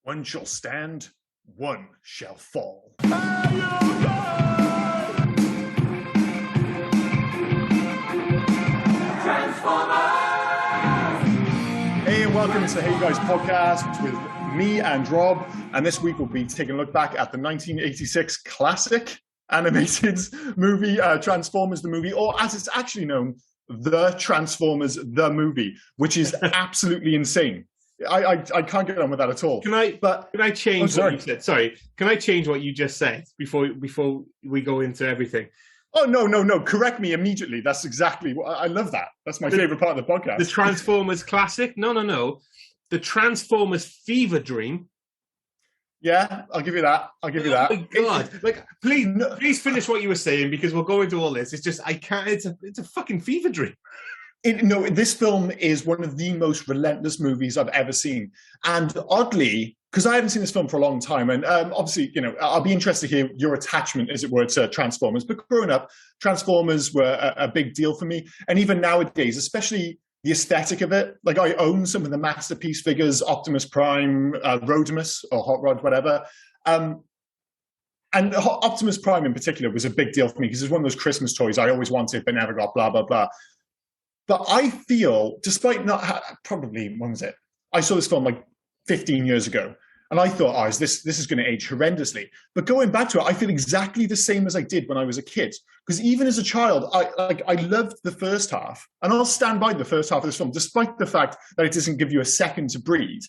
One shall stand, one shall fall. Hey, and welcome to Hey Guys Podcast with me and Rob. And this week we'll be taking a look back at the 1986 classic animated movie, Transformers the movie, or as it's actually known, The Transformers the movie, which is absolutely insane. I can't get on with that at all. Can I change what you said? Sorry. Can I change what you just said before we go into everything? Oh, no. Correct me immediately. That's exactly what I love that. That's my favorite part of the podcast. The Transformers classic? No. The Transformers fever dream. Yeah, I'll give you that. Oh my God. Please finish what you were saying, because we'll go into all this. It's just, I can't, it's a fucking fever dream. This film is one of the most relentless movies I've ever seen. And oddly, because I haven't seen this film for a long time, and obviously, I'll be interested to hear your attachment, as it were, to Transformers. But growing up, Transformers were a big deal for me. And even nowadays, especially the aesthetic of it, like I own some of the masterpiece figures, Optimus Prime, Rodimus, or Hot Rod, whatever. And Optimus Prime in particular was a big deal for me because it was one of those Christmas toys I always wanted but never got, blah, blah, blah. But I feel, despite not probably, when was it? I saw this film like 15 years ago, and I thought, this is going to age horrendously. But going back to it, I feel exactly the same as I did when I was a kid. Because even as a child, I loved the first half, and I'll stand by the first half of this film, despite the fact that it doesn't give you a second to breathe.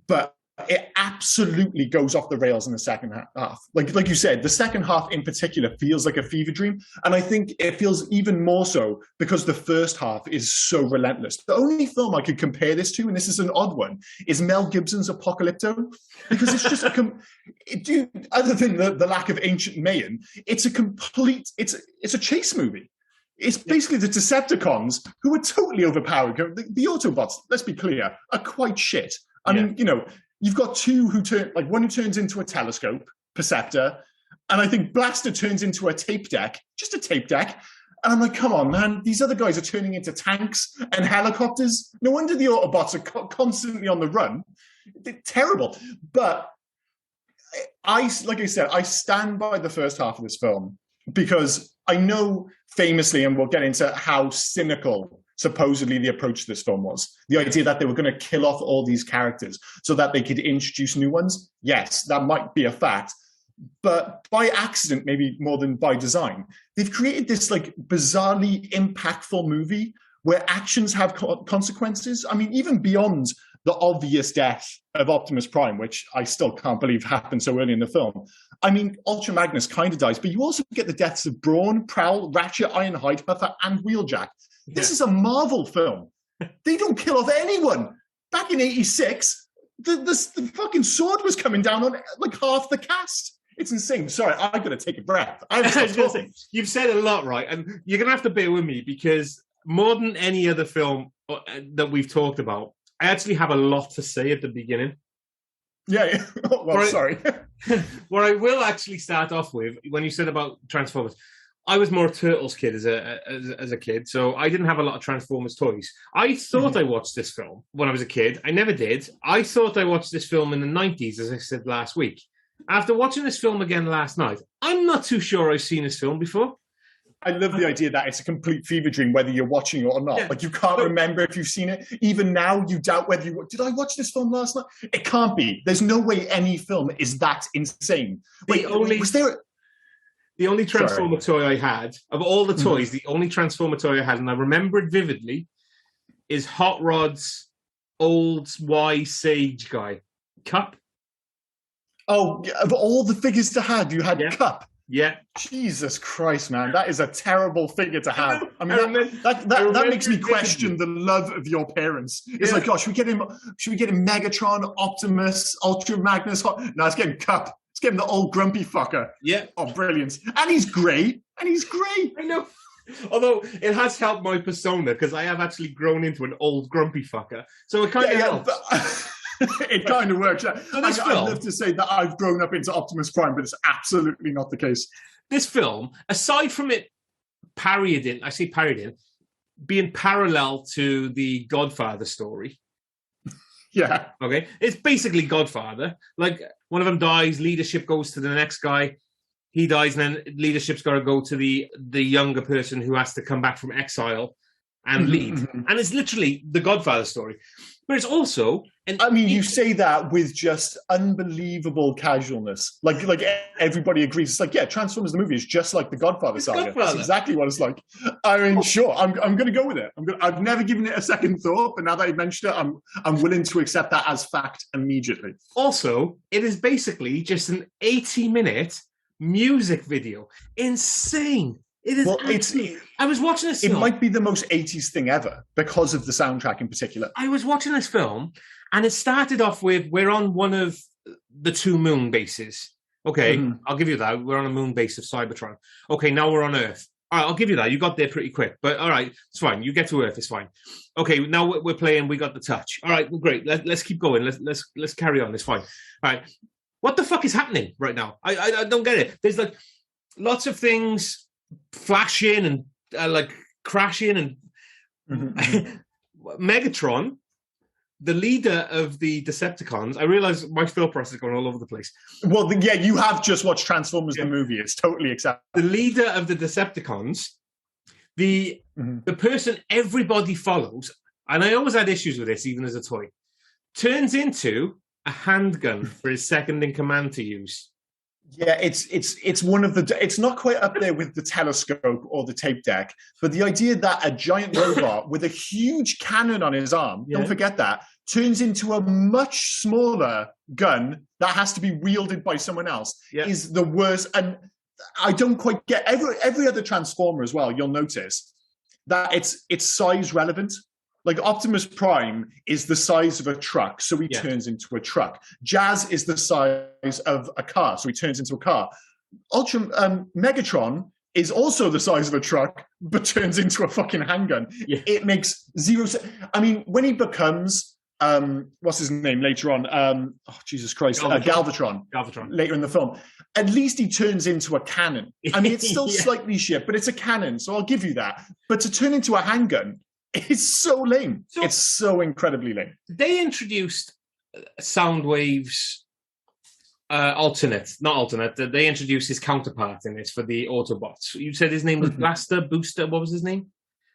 But it absolutely goes off the rails in the second half. Like you said, the second half in particular feels like a fever dream. And I think it feels even more so because the first half is so relentless. The only film I could compare this to, and this is an odd one, is Mel Gibson's Apocalypto. Because it's just other than the lack of ancient Mayan, it's a chase movie. It's basically the Decepticons, who are totally overpowered. The Autobots, let's be clear, are quite shit. I mean, you've got two one who turns into a telescope, Perceptor, and I think Blaster turns into a tape deck, just a tape deck. And I'm like, come on, man, these other guys are turning into tanks and helicopters. No wonder the Autobots are constantly on the run. They're terrible. But like I said, I stand by the first half of this film because I know famously, and we'll get into how cynical supposedly the approach to this film was. The idea that they were going to kill off all these characters so that they could introduce new ones. Yes, that might be a fact. But by accident, maybe more than by design, they've created this like bizarrely impactful movie where actions have consequences. I mean, even beyond the obvious death of Optimus Prime, which I still can't believe happened so early in the film. I mean, Ultra Magnus kind of dies, but you also get the deaths of Brawn, Prowl, Ratchet, Ironhide, Puffer, and Wheeljack. This is a Marvel film. They don't kill off anyone. Back in 86, the fucking sword was coming down on like half the cast. It's insane. Sorry, I got to take a breath. You've said a lot, right? And you're going to have to bear with me because more than any other film that we've talked about, I actually have a lot to say at the beginning. Yeah. Well, sorry. What I will actually start off with, when you said about Transformers, I was more a Turtles kid as a kid, so I didn't have a lot of Transformers toys. I thought I watched this film when I was a kid. I never did. I thought I watched this film in the 90s, as I said last week. After watching this film again last night, I'm not too sure I've seen this film before. I love the idea that it's a complete fever dream, whether you're watching it or not. Yeah. Like, you can't remember if you've seen it. Even now, you doubt whether did I watch this film last night? It can't be. There's no way any film is that insane. The only Transformer toy I had, of all the toys, the only Transformer toy I had, and I remember it vividly, is Hot Rod's old wise sage guy, Cup. Oh, of all the figures to have, you had Cup. Yeah. Jesus Christ, man. That is a terrible figure to have. I mean, that makes me question the love of your parents. It's like, oh, should we get him Megatron, Optimus, Ultra Magnus? No, let's get him Cup. Let's get him the old grumpy fucker. Yeah. Oh, brilliant. And he's grey. I know. Although it has helped my persona because I have actually grown into an old grumpy fucker. So it kind of helps. It kind of works. Yeah. I'd love to say that I've grown up into Optimus Prime, but it's absolutely not the case. This film, aside from it being parallel to the Godfather story, Yeah. Okay, it's basically Godfather. Like, one of them dies, leadership goes to the next guy. He dies, and then leadership's got to go to the younger person who has to come back from exile and lead. And it's literally the Godfather story. But it's also... you say that with just unbelievable casualness. Like everybody agrees. It's like, yeah, Transformers the movie is just like the Godfather saga. That's exactly what it's like. I mean, sure, I'm going to go with it. I've never given it a second thought, but now that you've mentioned it, I'm willing to accept that as fact immediately. Also, it is basically just an 80-minute music video. Insane. It is. I was watching this film. It might be the most 80s thing ever because of the soundtrack in particular. I was watching this film, and it started off with, we're on one of the 2 moon bases. Okay, I'll give you that. We're on a moon base of Cybertron. Okay, now we're on Earth. All right, I'll give you that. You got there pretty quick. But all right, it's fine. You get to Earth, it's fine. Okay, now we're playing. We got the touch. All right, well, great. Let's keep going. Let's carry on. It's fine. All right. What the fuck is happening right now? I don't get it. There's like lots of things flashing and like crashing and Megatron, the leader of the Decepticons. I realize my thought process is going all over the place. Well, yeah, you have just watched Transformers the movie. It's totally acceptable. The leader of the Decepticons, the person everybody follows, and I always had issues with this even as a toy, turns into a handgun for his second in command to use. Yeah, it's one of the. It's not quite up there with the telescope or the tape deck, but the idea that a giant robot with a huge cannon on his arm, don't forget that, turns into a much smaller gun that has to be wielded by someone else is the worst. And I don't quite get every other Transformer as well. You'll notice that it's size relevant. Like Optimus Prime is the size of a truck, so he turns into a truck. Jazz is the size of a car, so he turns into a car. Megatron is also the size of a truck, but turns into a fucking handgun. Yeah. It makes zero sense. I mean, when he becomes, what's his name later on? Jesus Christ, Galvatron. Later in the film. At least he turns into a cannon. I mean, it's still slightly shit, but it's a cannon, so I'll give you that. But to turn into a handgun, it's so lame. It's so incredibly lame. They introduced Soundwave's not alternate. They introduced his counterpart in this for the Autobots. You said his name was Blaster, Booster. What was his name?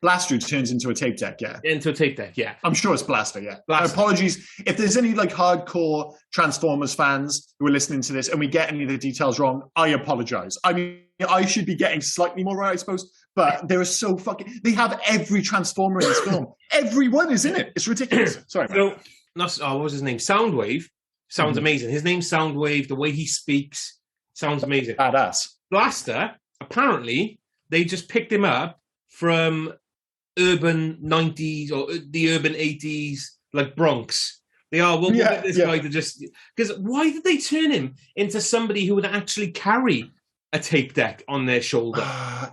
Blaster turns into a tape deck, yeah. Into a tape deck, yeah. I'm sure it's Blaster, yeah. Apologies. If there's any like hardcore Transformers fans who are listening to this and we get any of the details wrong, I apologize. I mean, I should be getting slightly more right, I suppose, but they are so fucking... They have every Transformer in this film. Everyone is in it. It's ridiculous. Sorry, man. What was his name? Soundwave. Sounds amazing. His name's Soundwave. The way he speaks sounds amazing. Badass. Blaster, apparently, they just picked him up from urban 90s or the urban 80s, like Bronx. We'll get this guy to just... Because why did they turn him into somebody who would actually carry a tape deck on their shoulder?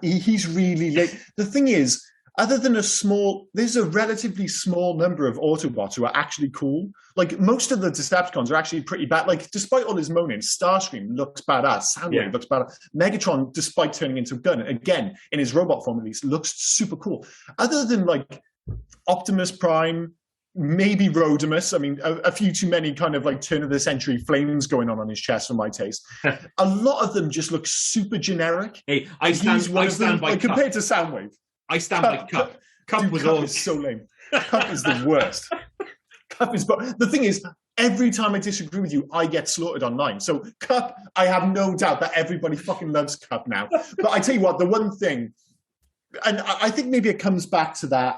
He's really late. The thing is, other than there's a relatively small number of Autobots who are actually cool. Like, most of the Decepticons are actually pretty bad. Like, despite all his moaning, Starscream looks badass. Soundwave looks badass. Megatron, despite turning into a gun, again, in his robot form at least, looks super cool. Other than, like, Optimus Prime, maybe Rodimus. I mean, a few too many kind of, like, turn-of-the-century flames going on his chest for my taste. A lot of them just look super generic. Hey, I stand by Cup. Compared to Soundwave. I stand by Cup. Cup is so lame. Cup is the worst. Cup is... But the thing is, every time I disagree with you, I get slaughtered online. So Cup, I have no doubt that everybody fucking loves Cup now. But I tell you what, the one thing... And I think maybe it comes back to that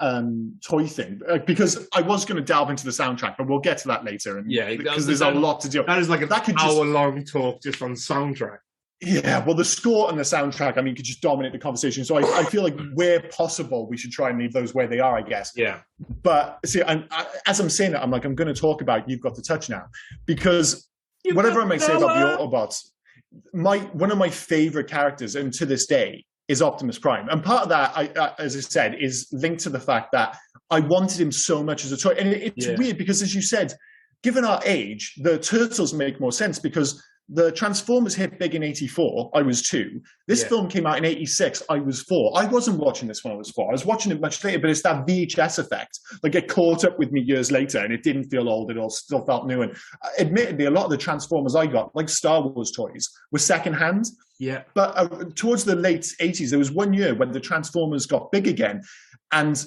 toy thing, because I was going to delve into the soundtrack, but we'll get to that later. Because there's a lot to do. That is like an hour-long talk just on soundtrack. Yeah, well, the score and the soundtrack, I mean, could just dominate the conversation. So I feel like where possible, we should try and leave those where they are, I guess. Yeah. But see, as I'm saying it, I'm like, I'm going to talk about You've Got the Touch now, because whatever I might say about the Autobots, one of my favorite characters, and to this day, is Optimus Prime. And part of that, as I said, is linked to the fact that I wanted him so much as a toy. And it's weird because, as you said, given our age, the Turtles make more sense because the Transformers hit big in 84. I was 2. This film came out in 86. I was 4. I wasn't watching this when I was 4. I was watching it much later, but it's that VHS effect. Like, it caught up with me years later, and it didn't feel old. It all still felt new. And admittedly, a lot of the Transformers I got, like Star Wars toys, were secondhand. Yeah. But towards the late 80s, there was one year when the Transformers got big again, and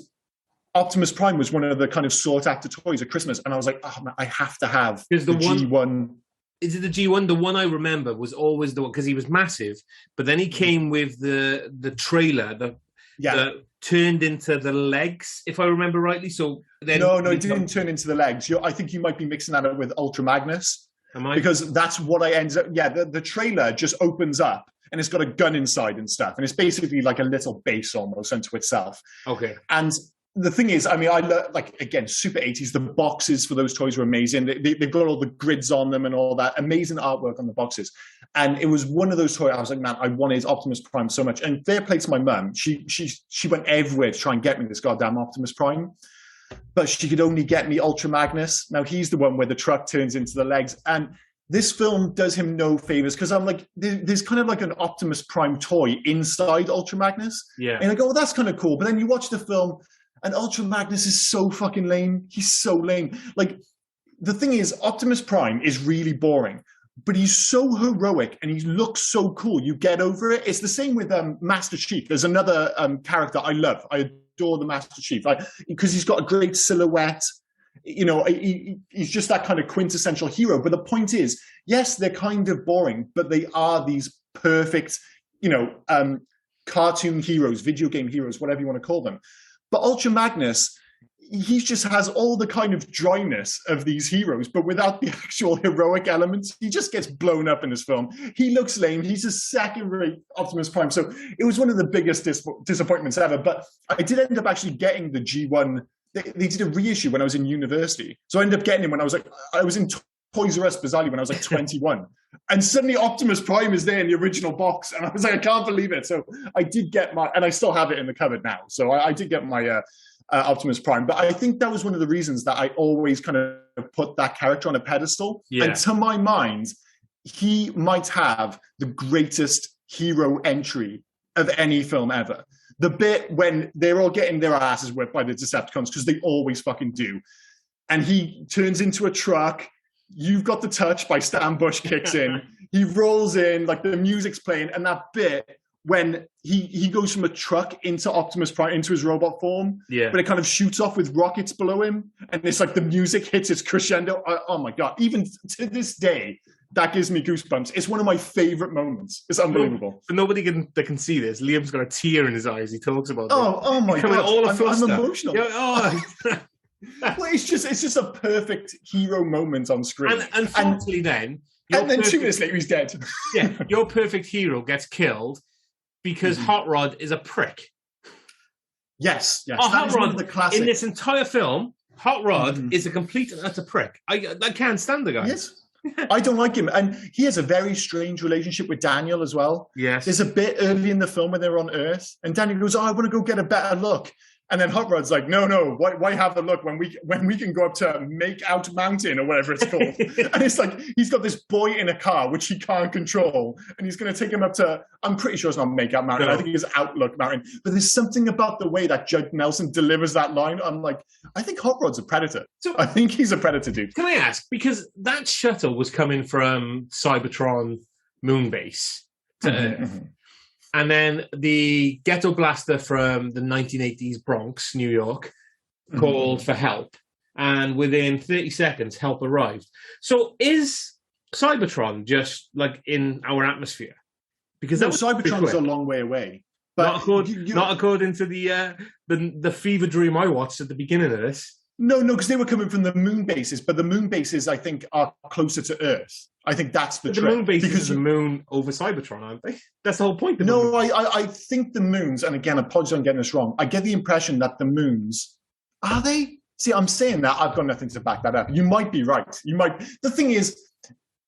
Optimus Prime was one of the kind of sought-after toys at Christmas. And I was like, oh, man, I have to have the G1. Is it the G1? The one I remember was always the one, because he was massive, but then he came with the trailer that turned into the legs, if I remember rightly. So then No, it didn't turn into the legs. I think you might be mixing that up with Ultra Magnus. Am I? Because that's what I ended up... Yeah, the trailer just opens up, and it's got a gun inside and stuff, and it's basically like a little base almost unto itself. Okay. And the thing is, I mean, I like, again, super 80s. The boxes for those toys were amazing. They've got all the grids on them and all that. Amazing artwork on the boxes. And it was one of those toys, I was like, man, I wanted Optimus Prime so much. And fair play to my mum. She went everywhere to try and get me this goddamn Optimus Prime. But she could only get me Ultra Magnus. Now, he's the one where the truck turns into the legs. And this film does him no favors, because I'm like, there's kind of like an Optimus Prime toy inside Ultra Magnus. Yeah. And I go, well, that's kind of cool. But then you watch the film, and Ultra Magnus is so fucking lame. He's so lame. Like, the thing is, Optimus Prime is really boring, but he's so heroic and he looks so cool. You get over it. It's the same with Master Chief. There's another character I love. I adore the Master Chief because he's got a great silhouette. You know, he's just that kind of quintessential hero. But the point is, yes, they're kind of boring, but they are these perfect, you know, cartoon heroes, video game heroes, whatever you want to call them. But Ultra Magnus, he just has all the kind of dryness of these heroes, but without the actual heroic elements. He just gets blown up in this film. He looks lame. He's a second-rate Optimus Prime. So it was one of the biggest disappointments ever. But I did end up actually getting the G1. They did a reissue when I was in university. So I ended up getting him when I was in Toys R Us, bizarrely, when I was like 21. And suddenly Optimus Prime is there in the original box. And I was like, I can't believe it. So I did get and I still have it in the cupboard now. So I did get my Optimus Prime. But I think that was one of the reasons that I always kind of put that character on a pedestal. Yeah. And to my mind, he might have the greatest hero entry of any film ever. The bit when they're all getting their asses whipped by the Decepticons, because they always fucking do. And he turns into a truck. You've Got the Touch by Stan Bush kicks in. He rolls in, like the music's playing, and that bit when he goes from a truck into Optimus Prime, into his robot form, but it kind of shoots off with rockets below him, and it's like the music hits its crescendo. Oh my God. Even to this day, that gives me goosebumps. It's one of my favorite moments. It's unbelievable. For nobody that can see this, Liam's got a tear in his eyes. He talks about it. Oh my God. I'm emotional. Well, it's just a perfect hero moment on screen. And unfortunately, then 2 minutes later, he's dead. Yeah, your perfect hero gets killed because Hot Rod is a prick. Yes. Hot Rod, the classic. In this entire film, Hot Rod is a complete and utter prick. I can't stand the guy. Yes. I don't like him. And he has a very strange relationship with Daniel as well. Yes. There's a bit early in the film when they're on Earth, and Daniel goes, I want to go get a better look. And then Hot Rod's like, no, why have the look when we can go up to Make Out Mountain or whatever it's called? And it's like, he's got this boy in a car, which he can't control. And he's going to take him up to, I'm pretty sure it's not Make Out Mountain. No. I think it's Outlook Mountain. But there's something about the way that Judd Nelson delivers that line. I'm like, I think Hot Rod's a predator. So, I think he's a predator, dude. Can I ask, because that shuttle was coming from Cybertron Moonbase to Earth. And then the ghetto blaster from the 1980s Bronx, New York, called for help. And within 30 seconds, help arrived. So is Cybertron just like in our atmosphere? Because Cybertron's a long way away. But not according to the fever dream I watched at the beginning of this. No, because they were coming from the moon bases, but the moon bases, I think, are closer to Earth. I think that's the trick. The moon bases because the moon over Cybertron, aren't they? That's the whole point. No, I think the moons, and again, apologies on getting this wrong, I get the impression that the moons, are they? See, I'm saying that, I've got nothing to back that up. You might be right. The thing is,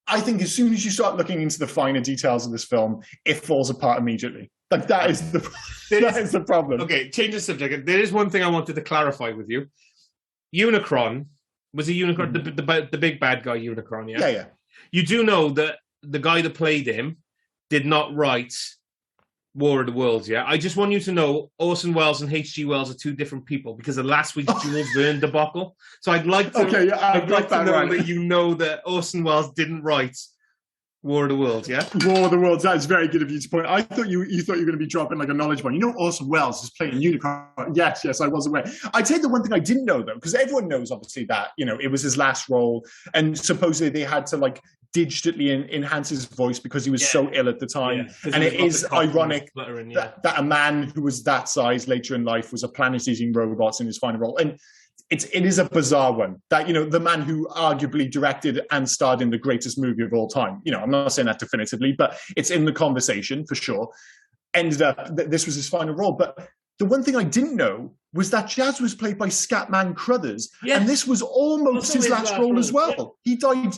I think as soon as you start looking into the finer details of this film, it falls apart immediately. Like, that is the problem. Okay, change the subject. There is one thing I wanted to clarify with you. Unicron was a Unicron, the big bad guy Unicron, yeah? Yeah. You do know that the guy that played him did not write War of the Worlds, yeah? I just want you to know Orson Wells and H.G. Wells are two different people because of last week's Jules Verne debacle. So I'd like to, I'd like to know that you know that Orson Wells didn't write War of the Worlds, yeah? War of the Worlds, that's very good of you to point. I thought you thought you were going to be dropping like a knowledge bomb. You know Orson Wells is playing Unicorn. Yes, I was aware. I'd say the one thing I didn't know, though, because everyone knows, obviously, that, it was his last role, and supposedly they had to, like, digitally enhance his voice because he was so ill at the time. And it is ironic that a man who was that size later in life was a planet-eating robot in his final role. And it is a bizarre one that, the man who arguably directed and starred in the greatest movie of all time, I'm not saying that definitively, but it's in the conversation for sure, ended up that this was his final role. But the one thing I didn't know was that Jazz was played by Scatman Crothers. Yes. And this was almost his last role as well. Yeah. He died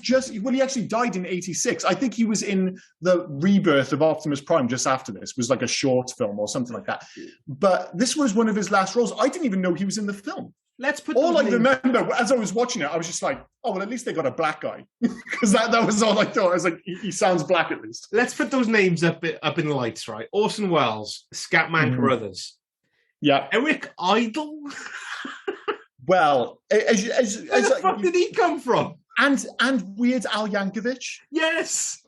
he actually died in 86. I think he was in the rebirth of Optimus Prime just after this. It was like a short film or something like that. But this was one of his last roles. I didn't even know he was in the film. Let's put all I remember as I was watching it, I was just like, oh, well, at least they got a black guy. Because that was all I thought. I was like, he sounds black at least. Let's put those names up in the lights, right? Orson Welles, Scatman Crothers. Yeah. Eric Idle? Well, where the fuck did he come from? And Weird Al Yankovic. Yes.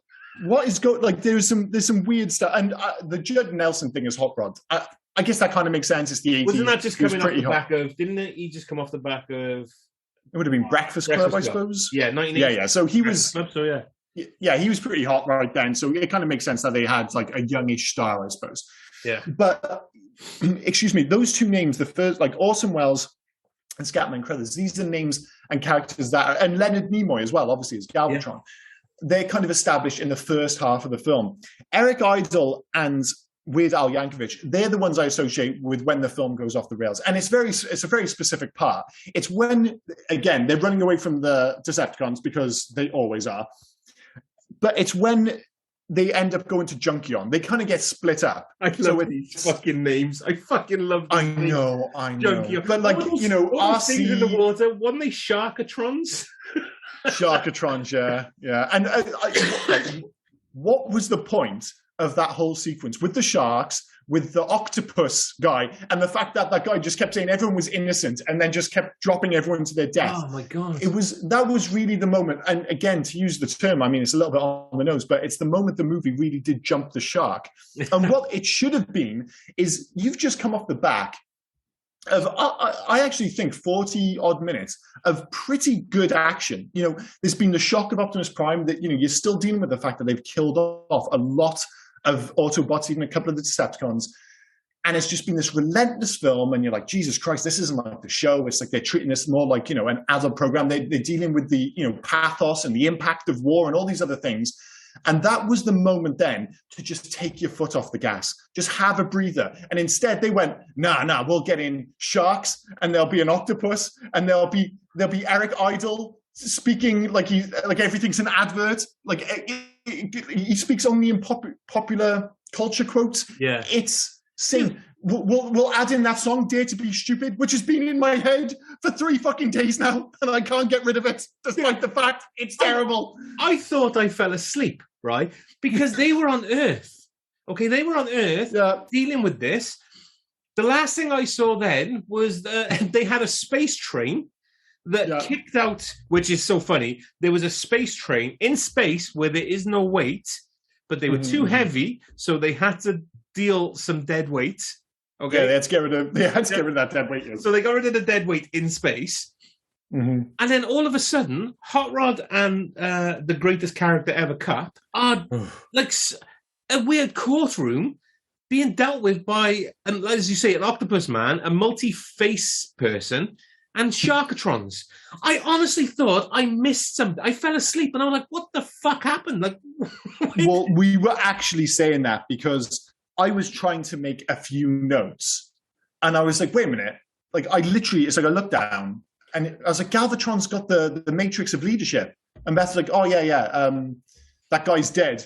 What is there's some weird stuff. And the Judd Nelson thing is hot rod. I guess that kind of makes sense. It's the 80s. Wasn't that just coming off the back of... Didn't he just come off the back of... It would have been Breakfast Club, I suppose. Yeah, 1980. Yeah. So he was... Club, so yeah. Yeah, he was pretty hot right then. So it kind of makes sense that they had like a youngish style, I suppose. Yeah. But, excuse me, those two names, the first, like Orson Welles and Scatman Crothers, these are names and characters that... And Leonard Nimoy as well, obviously, as Galvatron. Yeah. They're kind of established in the first half of the film. Eric Idle and... Weird Al Yankovic, they're the ones I associate with when the film goes off the rails. And it's a very specific part. It's when, again, they're running away from the Decepticons because they always are. But it's when they end up going to Junkion. They kind of get split up. I love these fucking names. I fucking love these names. I know. Junkion. But like, RC... things in the water, weren't they Sharkatrons? Sharkatrons, yeah. And what was the point of that whole sequence with the sharks, with the octopus guy, and the fact that that guy just kept saying everyone was innocent and then just kept dropping everyone to their death? Oh my God. That was really the moment. And again, to use the term, I mean, it's a little bit on the nose, but it's the moment the movie really did jump the shark. And what it should have been is you've just come off the back of, I actually think, 40-odd minutes of pretty good action. There's been the shock of Optimus Prime that, you're still dealing with the fact that they've killed off a lot of Autobots, even a couple of the Decepticons. And it's just been this relentless film, and you're like, Jesus Christ, this isn't like the show. It's like they're treating this more like, an adult program. They're dealing with the, pathos and the impact of war and all these other things. And that was the moment then to just take your foot off the gas, just have a breather. And instead they went, nah, we'll get in sharks, and there'll be an octopus, and there'll be Eric Idle speaking like everything's an advert. Like he speaks only in popular culture quotes. Yeah, it's sing. We'll add in that song "Dare to Be Stupid," which has been in my head for 3 fucking days now, and I can't get rid of it, despite the fact it's terrible. I thought I fell asleep, right? Because they were on Earth. Okay, they were on Earth dealing with this. The last thing I saw then was they had a space train that kicked out, which is so funny. There was a space train in space where there is no weight, but they were too heavy, so they had to deal some dead weight. Okay, yeah, they had to get rid of that dead weight. Yes. So they got rid of the dead weight in space, and then all of a sudden, Hot Rod and the greatest character ever cut are like a weird courtroom being dealt with by, as you say, an octopus man, a multi-face person, and Sharkatrons. I honestly thought I missed something. I fell asleep and I was like, what the fuck happened? Like, well, we were actually saying that because I was trying to make a few notes and I was like, wait a minute. Like I looked down and I was like, Galvatron's got the matrix of leadership. And Beth's like, oh yeah. That guy's dead.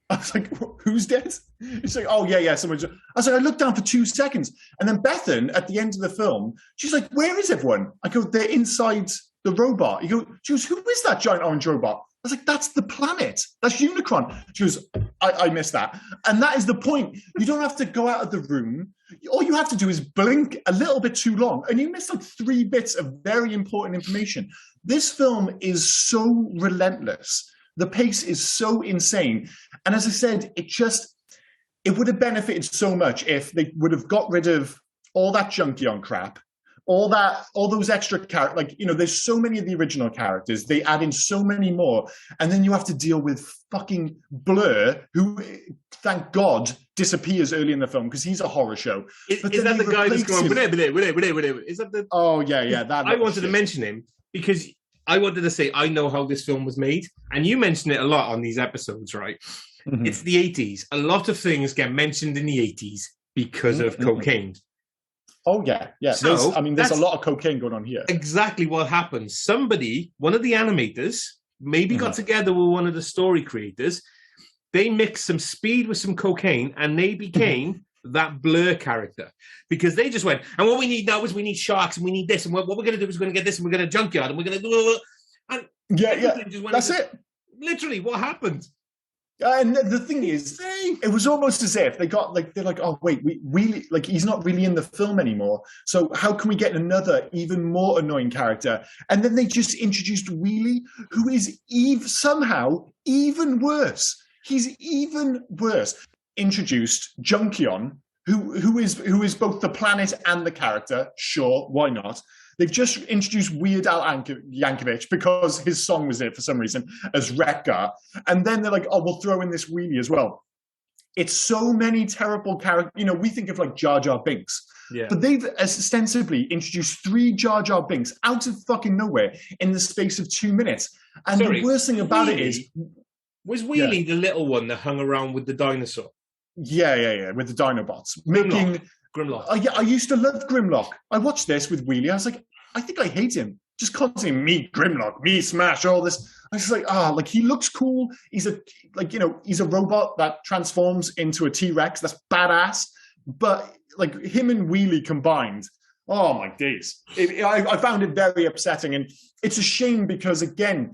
I was like, who's dead? It's like, oh, yeah, someone's... I was like, I looked down for 2 seconds. And then Bethan, at the end of the film, she's like, where is everyone? I go, they're inside the robot. She goes, who is that giant orange robot? I was like, that's the planet. That's Unicron. She goes, I missed that. And that is the point. You don't have to go out of the room. All you have to do is blink a little bit too long, and you miss like 3 bits of very important information. This film is so relentless. The pace is so insane. And as I said, it would have benefited so much if they would have got rid of all that Junkion crap, all those extra characters. Like, there's so many of the original characters. They add in so many more. And then you have to deal with fucking Blur, who, thank God, disappears early in the film because he's a horror show. Is that the guy that's going, is that the... Oh, yeah. I wanted to mention him because I wanted to say, I know how this film was made. And you mention it a lot on these episodes, right? Mm-hmm. It's the 80s. A lot of things get mentioned in the 80s because of cocaine. Oh, yeah. So, there's a lot of cocaine going on here. Exactly what happened. Somebody, one of the animators, maybe got together with one of the story creators. They mixed some speed with some cocaine, and they became that Blur character. Because they just went, and what we need now is we need sharks, and we need this, and what we're going to do is we're going to get this, and we're going to junkyard, and we're going to do... And that's it. Literally, what happened? And the thing is, it was almost as if they're like, oh wait, we like he's not really in the film anymore. So how can we get another even more annoying character? And then they just introduced Wheelie, who is somehow even worse. He's even worse. Introduced Junkion, who is both the planet and the character. Sure, why not? They've just introduced Weird Al Yankovic because his song was in it for some reason as Wreck-Gar. And then they're like, oh, we'll throw in this Wheelie as well. It's so many terrible characters. We think of like Jar Jar Binks. Yeah. But they've ostensibly introduced 3 Jar Jar Binks out of fucking nowhere in the space of 2 minutes. And the worst thing about it is... Was Wheelie the little one that hung around with the dinosaur? Yeah, with the Dinobots. Grimlock. Oh, yeah, I used to love Grimlock. I watched this with Wheelie. I was like, I think I hate him. Just constantly me Grimlock, me Smash, all this. I was like, he looks cool. He's a robot that transforms into a T-Rex. That's badass. But like him and Wheelie combined, oh my days. I found it very upsetting. And it's a shame because, again,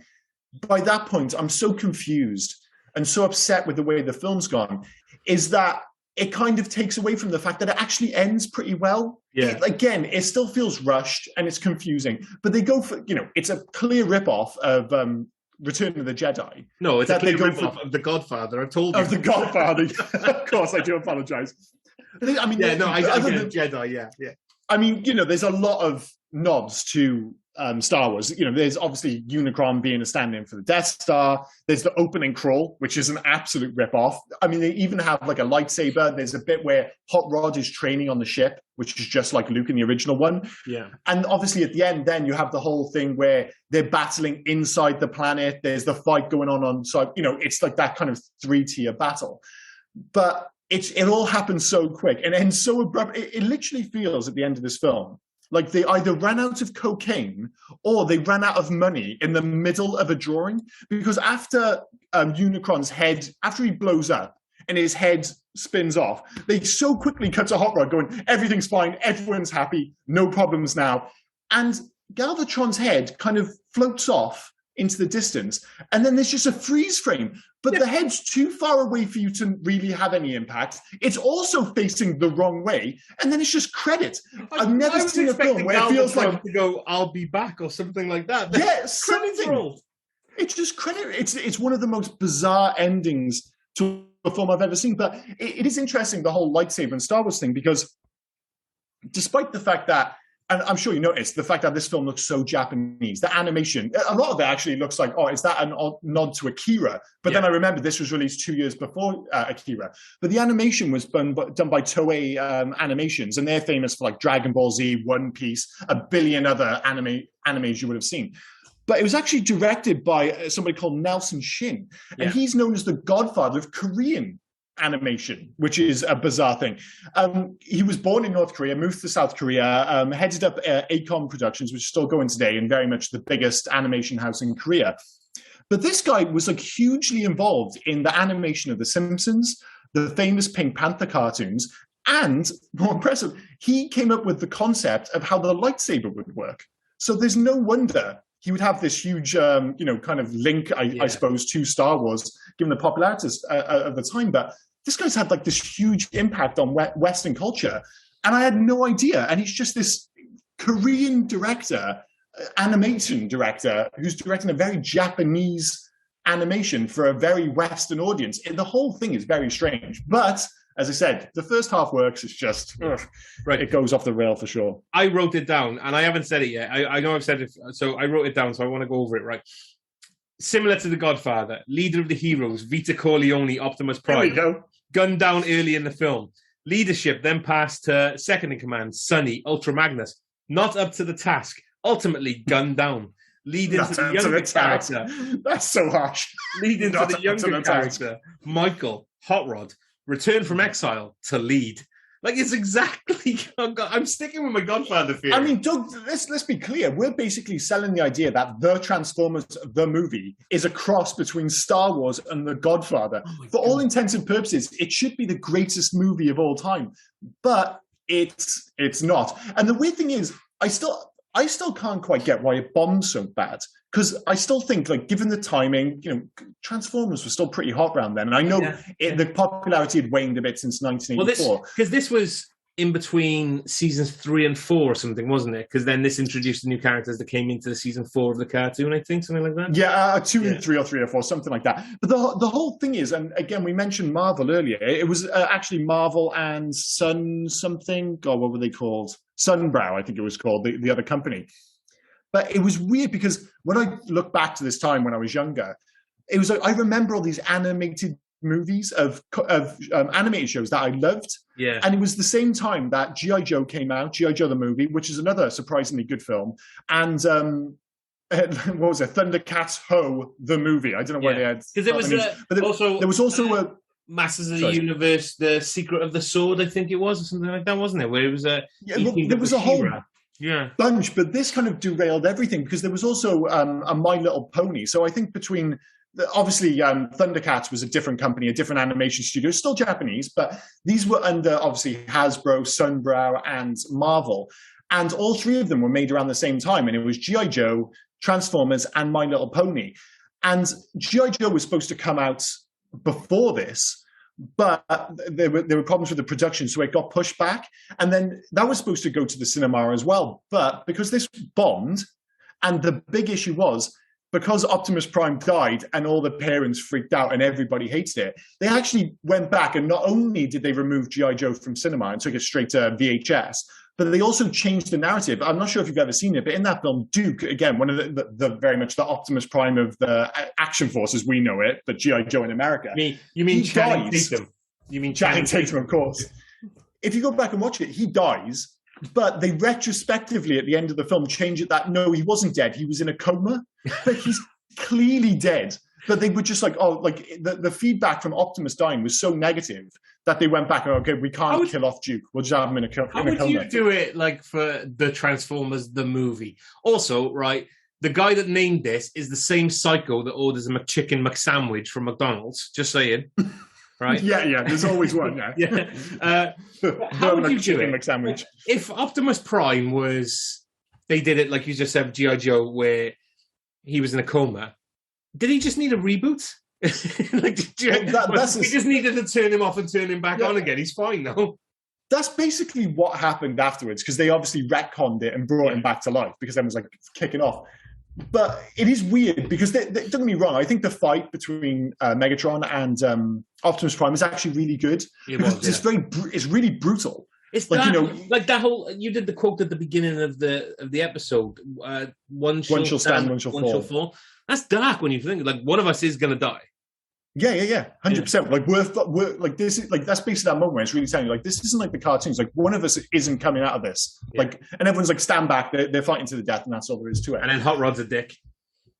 by that point, I'm so confused and so upset with the way the film's gone, is that it kind of takes away from the fact that it actually ends pretty well. Yeah. It still feels rushed and it's confusing, but they go for, it's a clear rip-off of Return of the Jedi. No, it's a clear rip-off of The Godfather. I told you. Of The Godfather. Of course, I do apologize. I mean, Jedi, yeah. I mean, there's a lot of nods to Star Wars. There's obviously Unicron being a stand-in for the Death Star. There's the opening crawl, which is an absolute rip-off. I mean, they even have like a lightsaber. There's a bit where Hot Rod is training on the ship, which is just like Luke in the original one. Yeah. And obviously at the end, then you have the whole thing where they're battling inside the planet. There's the fight going on. So, it's like that kind of 3-tier battle. But it all happens so quick and ends so abrupt. It literally feels at the end of this film like they either ran out of cocaine or they ran out of money in the middle of a drawing. Because after Unicron's head, after he blows up and his head spins off, they so quickly cut to Hot Rod going, everything's fine, everyone's happy, no problems now. And Galvatron's head kind of floats off into the distance, and then there's just a freeze frame. But the head's too far away for you to really have any impact. It's also facing the wrong way, and then it's just credit. I've never seen a film where it feels like to go, "I'll be back" or something like that. Yeah, something. It's just credit. It's one of the most bizarre endings to a film I've ever seen. But it is interesting, the whole lightsaber and Star Wars thing, because despite the fact that, and I'm sure you noticed, the fact that this film looks so Japanese, the animation, a lot of it actually looks like, oh, is that a nod to Akira? But then I remember this was released 2 years before Akira. But the animation was done by Toei Animations, and they're famous for like Dragon Ball Z, One Piece, a billion other animes you would have seen. But it was actually directed by somebody called Nelson Shin, and he's known as the godfather of Korean animation, which is a bizarre thing. He was born in North Korea, moved to South Korea, headed up ACOM Productions, which is still going today and very much the biggest animation house in Korea. But this guy was like hugely involved in the animation of The Simpsons, the famous Pink Panther cartoons, and more impressive, he came up with the concept of how the lightsaber would work. So there's no wonder he would have this huge, kind of link, I suppose, to Star Wars, given the popularity of the time. But this guy's had like this huge impact on Western culture, and I had no idea. And he's just this Korean director, animation director, who's directing a very Japanese animation for a very Western audience. And the whole thing is very strange. But as I said, the first half works. It's just, right. It goes off the rail for sure. I wrote it down, and I haven't said it yet. I know I've said it, so I wrote it down, so I want to go over it, right? Similar to The Godfather, leader of the heroes, Vita Corleone, Optimus Prime. There we go. Gunned down early in the film. Leadership then passed to second in command, Sonny, Ultra Magnus. Not up to the task. Ultimately gunned down. Leading to the younger character. That's so harsh. Leading to the younger character, Michael, Hot Rod. Return from exile to lead. Like, it's exactly... I'm sticking with my Godfather theory. I mean, Doug, let's be clear. We're basically selling the idea that the Transformers, the movie, is a cross between Star Wars and the Godfather. For all intents and purposes, it should be the greatest movie of all time. But it's not. And the weird thing is, I still can't quite get why it bombed so bad. Because I still think, like, given the timing, Transformers was still pretty hot around then. And I know the popularity had waned a bit since 1984. Because this was in between seasons 3 and 4 or something, wasn't it? Because then this introduced the new characters that came into the season 4 of the cartoon, I think, something like that. Yeah, 2 and 3 or 3 or 4, something like that. But the whole thing is, and again, we mentioned Marvel earlier. It was actually Marvel and Sun something. God, what were they called? Sunbrow, I think it was called, the other company. But it was weird because when I look back to this time when I was younger, it was like I remember all these animated movies of animated shows that I loved. Yeah. And it was the same time that G.I. Joe came out, G.I. Joe the movie, which is another surprisingly good film. And what was it? Thundercats Ho, the movie. I don't know why they had... Because there was also a... Masters of the Universe, The Secret of the Sword, I think it was, or something like that, wasn't it? Where it was a... there was a whole... bunch, but this kind of derailed everything because there was also a My Little Pony. So I think between, obviously, Thundercats was a different company, a different animation studio, still Japanese, but these were under, obviously, Hasbro, Sunbrow, and Marvel. And all three of them were made around the same time. And it was G.I. Joe, Transformers, and My Little Pony. And G.I. Joe was supposed to come out before this, but there were problems with the production, so it got pushed back. And then that was supposed to go to the cinema as well. But because this bombed, and the big issue was, because Optimus Prime died and all the parents freaked out and everybody hated it, they actually went back and not only did they remove G.I. Joe from cinema and took it straight to VHS, but they also changed the narrative. I'm not sure if you've ever seen it, but in that film, Duke, again, one of the very much the Optimus Prime of the action force as we know it, but G.I. Joe in America. You mean Channing Tatum? You mean Channing Tatum, of course. If you go back and watch it, he dies, but they retrospectively at the end of the film change it that, no, he wasn't dead. He was in a coma, but he's clearly dead. But they were just like, the feedback from Optimus dying was so negative that they went back and, okay, we can't kill off Duke. We'll just have him in a coma. How would you do it, like, for the Transformers, the movie? Also, right, the guy that named this is the same psycho that orders a McChicken McSandwich from McDonald's. Just saying. Right? yeah, there's always one, yeah. How would you do it? McSandwich. If Optimus Prime they did it, like you just said, G.I. Joe, where he was in a coma, did he just need a reboot? We just needed to turn him off and turn him back on again. He's fine now. That's basically what happened afterwards, because they obviously retconned it and brought him back to life, because everyone's like kicking off. But it is weird, because don't get me wrong, I think the fight between Megatron and Optimus Prime is actually really good. It's really brutal. It's like, like that whole. You did the quote at the beginning of the episode. One shall stand, one shall fall. That's dark when you think like one of us is going to die. Yeah, 100%. Like we're like this is like that's basically that moment where it's really telling you like this isn't like the cartoons. Like one of us isn't coming out of this. Yeah. Like and everyone's like stand back. They're fighting to the death, and that's all there is to it. And then Hot Rod's a dick.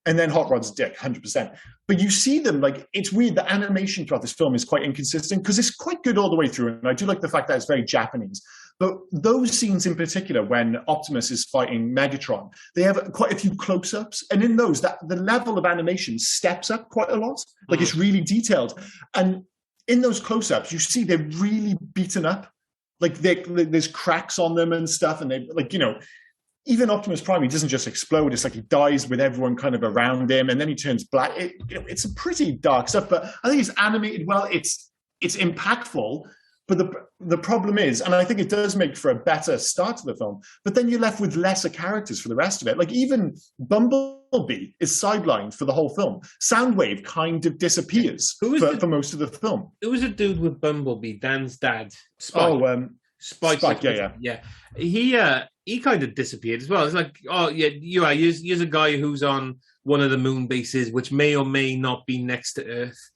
100%. But you see them, like, it's weird. The animation throughout this film is quite inconsistent because it's quite good all the way through. And I do like the fact that it's very Japanese. But those scenes in particular, when Optimus is fighting Megatron, they have quite a few close-ups. And in those, the level of animation steps up quite a lot. Like, it's really detailed. And in those close-ups, you see they're really beaten up. Like, there's cracks on them and stuff. And they, like, even Optimus Prime, he doesn't just explode. It's like he dies with everyone kind of around him, and then he turns black. It's a pretty dark stuff, but I think it's animated well. It's impactful, but the problem is, and I think it does make for a better start to the film, but then you're left with lesser characters for the rest of it. Like even Bumblebee is sidelined for the whole film. Soundwave kind of disappears for most of the film. Who was a dude with Bumblebee? Dan's dad. Spike. Oh, Spike, yeah. He kind of disappeared as well. It's like, oh yeah, you're a guy who's on one of the moon bases, which may or may not be next to Earth,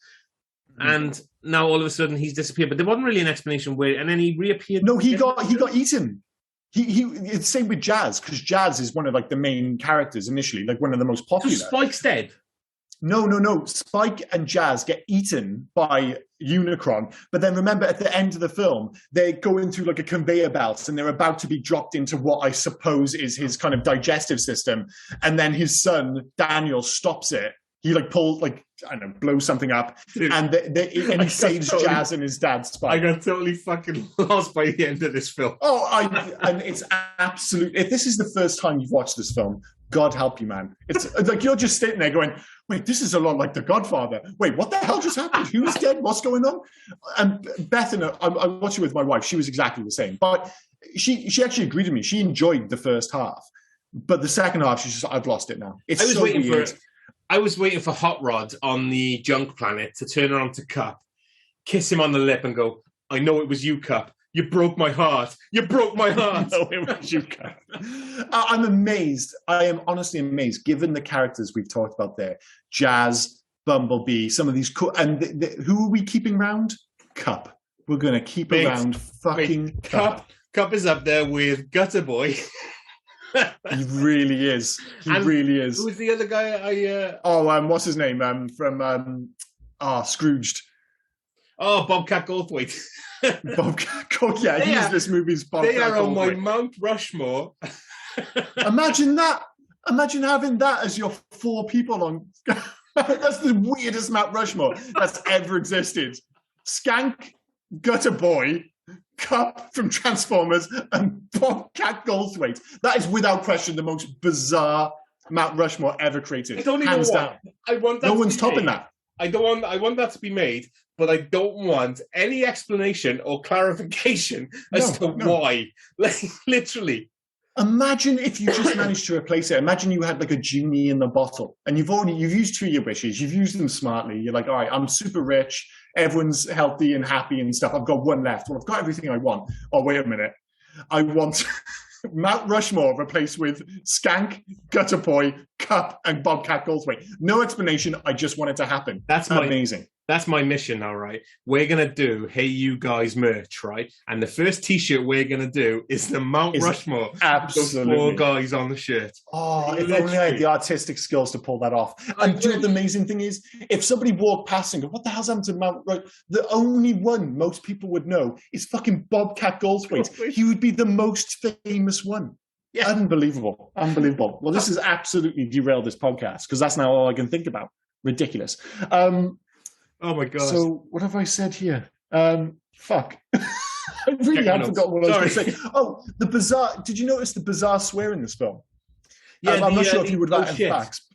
and now all of a sudden he's disappeared. But there wasn't really an explanation where, and then he reappeared. No, he got eaten. It's the same with Jazz, because Jazz is one of like the main characters initially, like one of the most popular. So Spike's dead. No. Spike and Jazz get eaten by Unicron. But then remember, at the end of the film, they go into like a conveyor belt and they're about to be dropped into what I suppose is his kind of digestive system. And then his son, Daniel, stops it. He like blows something up. Dude, and he saves Jazz and his dad, Spike. I got totally fucking lost by the end of this film. And it's absolute. If this is the first time you've watched this film, God help you, man. It's like you're just sitting there going, wait, this is a lot like The Godfather. Wait, what the hell just happened? Who's dead? What's going on? And Beth, I watched it with my wife. She was exactly the same. But she actually agreed with me. She enjoyed the first half. But the second half, she's just, I've lost it now. I was waiting for Hot Rod on the junk planet to turn around to Cup, kiss him on the lip and go, I know it was you, Cup. You broke my heart. You broke my heart. No, it was you, Cup. I'm amazed. I am honestly amazed, given the characters we've talked about there. Jazz, Bumblebee, some of these cool... And who are we keeping around? Cup. We're going to keep around fucking Cup. Cup is up there with Gutter Boy. He really is. He really is. Who was the other guy? What's his name? From Scrooged. Oh, Bobcat Goldthwait. Bobcat Goldthwait. Yeah, he's this movie's Bobcat Goldthwait. They are on my Mount Rushmore. Imagine that. Imagine having that as your 4 people on. That's the weirdest Mount Rushmore that's ever existed. Skank, Gutter Boy, Cup from Transformers, and Bobcat Goldthwait. That is without question the most bizarre Mount Rushmore ever created. Hands down. No one's topping that. I want that to be made, but I don't want any explanation or clarification as to why. Like, literally. Imagine if you just managed to replace it. Imagine you had like a genie in the bottle, and you've used 2 of your wishes. You've used them smartly. You're like, all right, I'm super rich. Everyone's healthy and happy and stuff. I've got 1 left. Well, I've got everything I want. Oh, wait a minute. I want Mount Rushmore replaced with Skank, Gutter Boy, Cup, and Bobcat Goldthwait. No explanation. I just want it to happen. That's amazing. That's my mission now, right? We're going to do Hey You Guys merch, right? And the first T-shirt we're going to do is the Mount Rushmore. Absolutely. Those 4 guys on the shirt. Oh, if only I had the artistic skills to pull that off. And do you know what the amazing thing is? If somebody walked past and go, what the hell's happened to Mount Rushmore? The only one most people would know is fucking Bobcat Goldthwait. He would be the most famous one. Yeah. Unbelievable. Well, this has absolutely derailed this podcast because that's now all I can think about. Ridiculous. Oh my God. So what have I said here? Fuck. I really have forgotten what I was going to say. Oh, the bizarre... Did you notice the bizarre swear in this film? Yeah, I'm not sure if you would like that facts.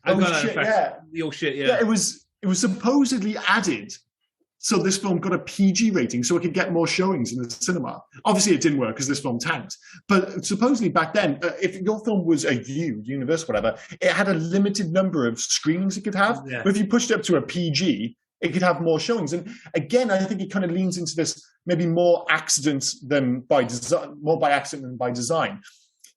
Yeah. The old shit, yeah. Yeah, it was supposedly added so this film got a PG rating so it could get more showings in the cinema. Obviously, it didn't work because this film tanked. But supposedly back then, if your film was a Universal, whatever, it had a limited number of screenings it could have. Yeah. But if you pushed it up to a PG... it could have more showings. And again, I think it kind of leans into this maybe more accident than by design, more by accident than by design.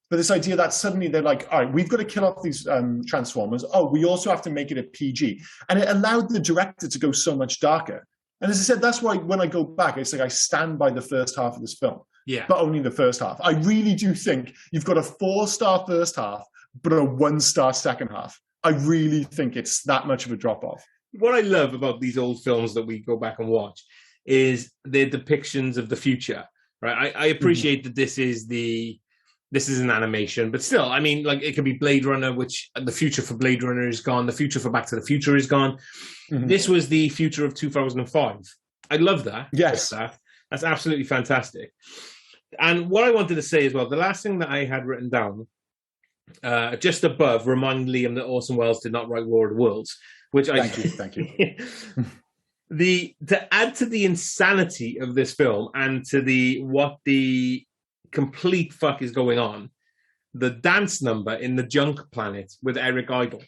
But this idea that suddenly they're like, all right, we've got to kill off these Transformers. Oh, we also have to make it a PG. And it allowed the director to go so much darker. And as I said, that's why when I go back, it's like I stand by the first half of this film. Yeah. But only the first half. I really do think you've got a 4-star first half, but a 1-star second half. I really think it's that much of a drop-off. What I love about these old films that we go back and watch is their depictions of the future, right? I appreciate that this is an animation, but still, I mean, like it could be Blade Runner, which the future for Blade Runner is gone. The future for Back to the Future is gone. This was the future of 2005. I love that. Yes. That's absolutely fantastic. And what I wanted to say as well, the last thing that I had written down just above, remind Liam that Orson Welles did not write War of the Worlds, which Thank you. To add to the insanity of this film and to what the complete fuck is going on, the dance number in the Junk Planet with Eric Idle,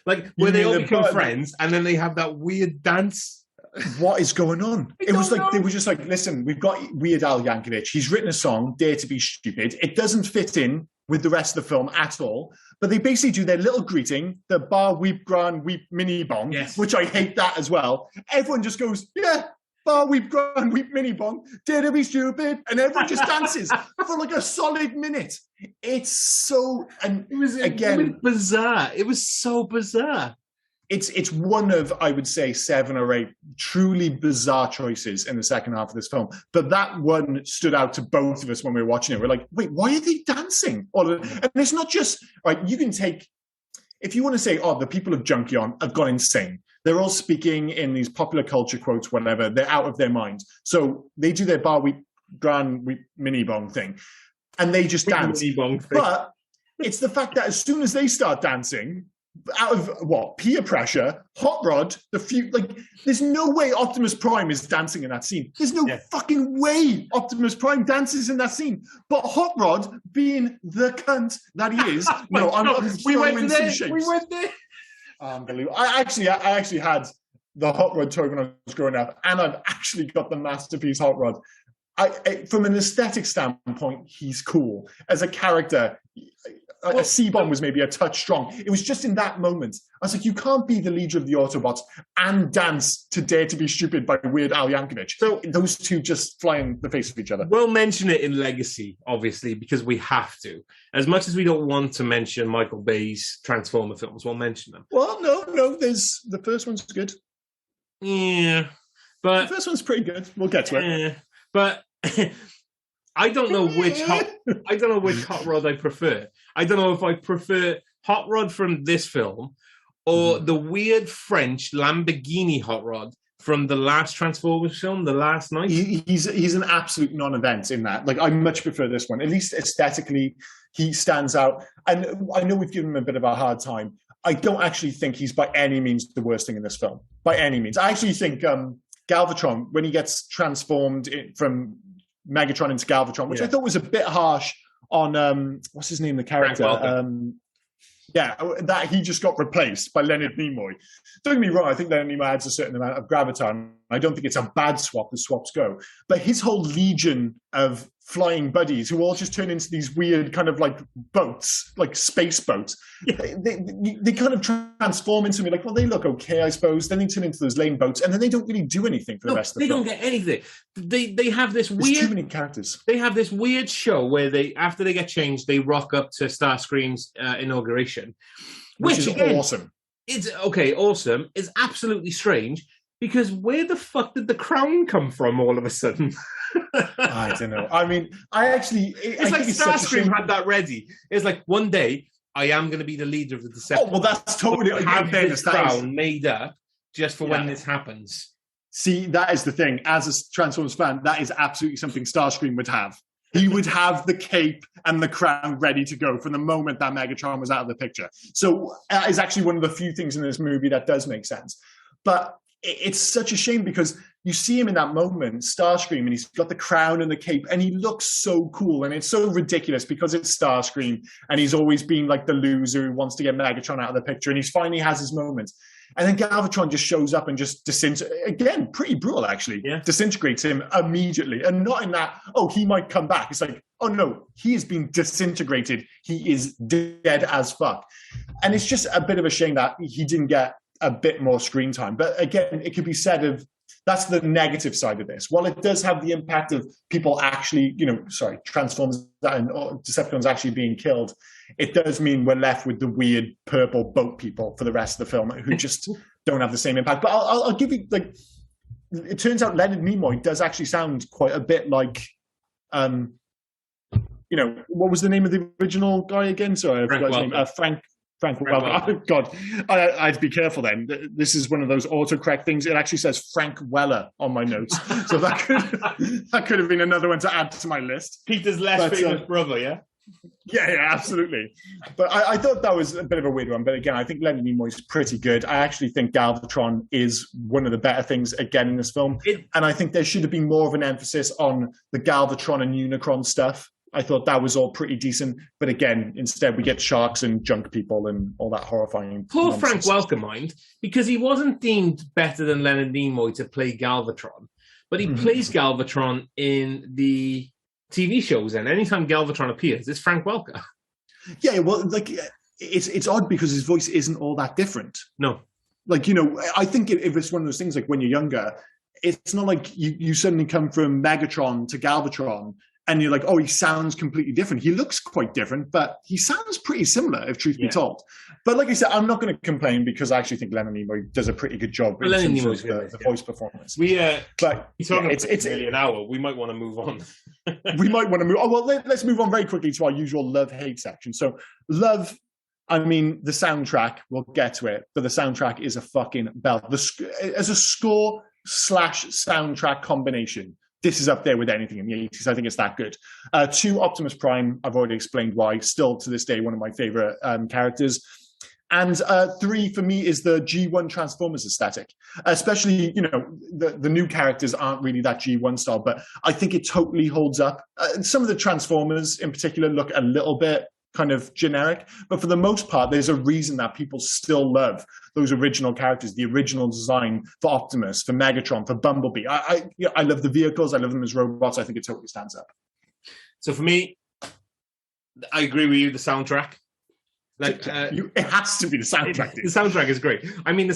like where they all become friends and then they have that weird dance. What is going on? It was like they were just like, listen, we've got Weird Al Yankovic. He's written a song, Dare to Be Stupid. It doesn't fit in with the rest of the film at all. But they basically do their little greeting, the bar weep gran weep mini bong, yes. Which I hate that as well. Everyone just goes, yeah, bar weep gran weep mini bong, dare to be stupid, and everyone just dances for like a solid minute. It's so, and it was bizarre. It was so bizarre. It's one of, I would say, 7 or 8 truly bizarre choices in the second half of this film. But that one stood out to both of us when we were watching it. We're like, wait, why are they dancing? And it's not just, right, you can take, if you want to say, oh, the people of Junkion have gone insane. They're all speaking in these popular culture quotes, whatever. They're out of their minds. So they do their bar weep, grand weep, mini bong thing. And they just dance. But it's the fact that as soon as they start dancing, out of peer pressure, Hot Rod, there's no way Optimus Prime is dancing in that scene. There's no fucking way Optimus Prime dances in that scene. But Hot Rod, being the cunt that he is, we went there. Unbelievable. I actually had the Hot Rod toy when I was growing up, and I've actually got the masterpiece Hot Rod. From an aesthetic standpoint, he's cool. As a character, a C-bomb was maybe a touch strong. It was just in that moment. I was like, you can't be the leader of the Autobots and dance to Dare to Be Stupid by Weird Al Yankovic. So those two just fly in the face of each other. We'll mention it in Legacy, obviously, because we have to. As much as we don't want to mention Michael Bay's Transformer films, we'll mention them. Well, no, the first one's good. Yeah, but the first one's pretty good. We'll get to it. But I don't know which Hot Rod I prefer. I don't know if I prefer Hot Rod from this film or the weird French Lamborghini Hot Rod from the last Transformers film, The Last Night. He's an absolute non-event in that. Like, I much prefer this one. At least aesthetically, he stands out. And I know we've given him a bit of a hard time. I don't actually think he's by any means the worst thing in this film. By any means. I actually think Galvatron, when he gets transformed from Megatron into Galvatron, which I thought was a bit harsh on what's his name, the character? That he just got replaced by Leonard Nimoy. Don't get me wrong, I think Leonard Nimoy adds a certain amount of graviton. I don't think it's a bad swap as swaps go. But his whole legion of flying buddies who all just turn into these weird kind of like boats, like space boats. Yeah. They kind of transform into me like, well, they look okay, I suppose. Then they turn into those lame boats, and then they don't really do anything for the rest of the film. They don't get anything. They have this weird... There's too many characters. They have this weird show where after they get changed, they rock up to Starscream's inauguration. Which is again, awesome. It's okay, awesome. It's absolutely strange, because where the fuck did the crown come from all of a sudden? I don't know. I mean, it's like Starscream had that ready. It's like, one day, I am going to be the leader of the Decepticons. Oh, well, that's totally... have this crown made up just for when this happens. See, that is the thing. As a Transformers fan, that is absolutely something Starscream would have. He would have the cape and the crown ready to go from the moment that Megatron was out of the picture. So that is actually one of the few things in this movie that does make sense. But it's such a shame because you see him in that moment, Starscream, and he's got the crown and the cape, and he looks so cool. And it's so ridiculous because it's Starscream, and he's always been like the loser who wants to get Megatron out of the picture, and he finally has his moment. And then Galvatron just shows up and just again, pretty brutal actually, disintegrates him immediately. And not in that, oh, he might come back. It's like, oh no, he has been disintegrated. He is dead as fuck. And it's just a bit of a shame that he didn't get a bit more screen time. But again, it could be said of, that's the negative side of this. While it does have the impact of people actually, Transformers and Decepticons actually being killed, it does mean we're left with the weird purple boat people for the rest of the film who just don't have the same impact. But I'll give you, it turns out Leonard Nimoy does actually sound quite a bit like, what was the name of the original guy again? Sorry, I forgot his name. Frank Welker. Oh, God, I had to be careful then. This is one of those autocorrect things. It actually says Frank Weller on my notes. So that could have been another one to add to my list. Peter's less famous brother, yeah? Yeah, absolutely. But I thought that was a bit of a weird one. But again, I think Leonard Nimoy is pretty good. I actually think Galvatron is one of the better things again in this film. And I think there should have been more of an emphasis on the Galvatron and Unicron stuff. I thought that was all pretty decent. But again, instead we get sharks and junk people and all that horrifying Poor nonsense. Frank Welker, mind, because he wasn't deemed better than Leonard Nimoy to play Galvatron. But he plays Galvatron in the TV shows, and anytime Galvatron appears, it's Frank Welker. Yeah, well, like it's odd because his voice isn't all that different. No, like I think if it's one of those things like when you're younger, it's not like you suddenly come from Megatron to Galvatron and you're like, oh, he sounds completely different. He looks quite different, but he sounds pretty similar, if truth be told. But like I said, I'm not going to complain because I actually think Leonard Nimoy does a pretty good job in terms of the voice performance. But it's nearly an hour. We might want to move on. We might want to move. Oh well, let's move on very quickly to our usual love-hate section. So, love. I mean, the soundtrack. We'll get to it, but the soundtrack is a fucking belt. As a score/soundtrack combination, this is up there with anything in the 80s. I think it's that good. 2, Optimus Prime. I've already explained why. Still to this day, one of my favorite characters. And 3 for me is the G1 Transformers aesthetic. Especially, the new characters aren't really that G1 style, but I think it totally holds up. Some of the Transformers in particular look a little bit kind of generic, but for the most part, there's a reason that people still love those original characters, the original design for Optimus, for Megatron, for Bumblebee. I love the vehicles. I love them as robots. I think it totally stands up. So for me, I agree with you. The soundtrack, it has to be the soundtrack. The soundtrack is great. I mean, the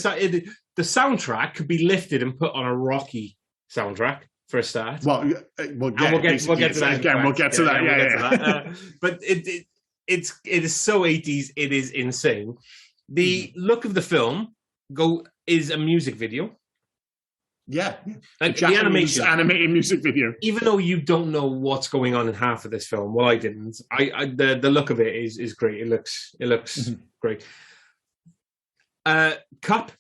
soundtrack could be lifted and put on a Rocky soundtrack for a start. Well, we'll get to that again. We'll get to that. But it is so 80s. It is insane. The look of the film is a music video. Yeah, like the animated music video. Even though you don't know what's going on in half of this film, well, I didn't. The look of it is great. It looks great. Cup.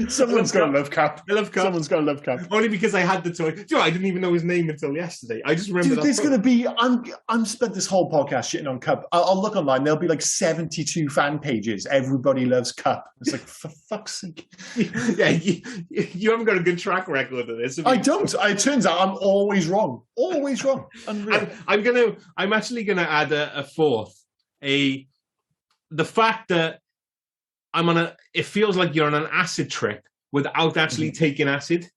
Someone's got to love Cup. I love Cup. Someone's got to love Cup. Only because I had the toy. I didn't even know his name until yesterday. I just remember. Dude, there's going to be. I'm spent this whole podcast shitting on Cup. I'll look online. There'll be like 72 fan pages. Everybody loves Cup. It's like, for fuck's sake. Yeah, you haven't got a good track record of this. I don't. It turns out I'm always wrong. Always wrong. Unreal. I'm actually gonna add a fourth. The fact that it feels like you're on an acid trip without actually taking acid.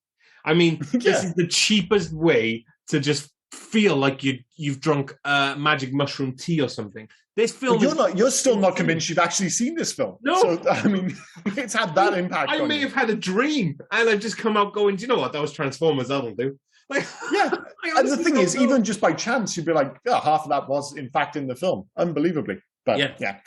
I mean, This is the cheapest way to just feel like you've drunk magic mushroom tea or something. This film you're still not convinced you've actually seen this film. No. So, I mean, it's had that impact I may have had a dream and I've just come out going, do you know what? That was Transformers, that'll do. Yeah. And the thing is, even just by chance, you'd be like, half of that was, in fact, in the film. Unbelievably. But yeah.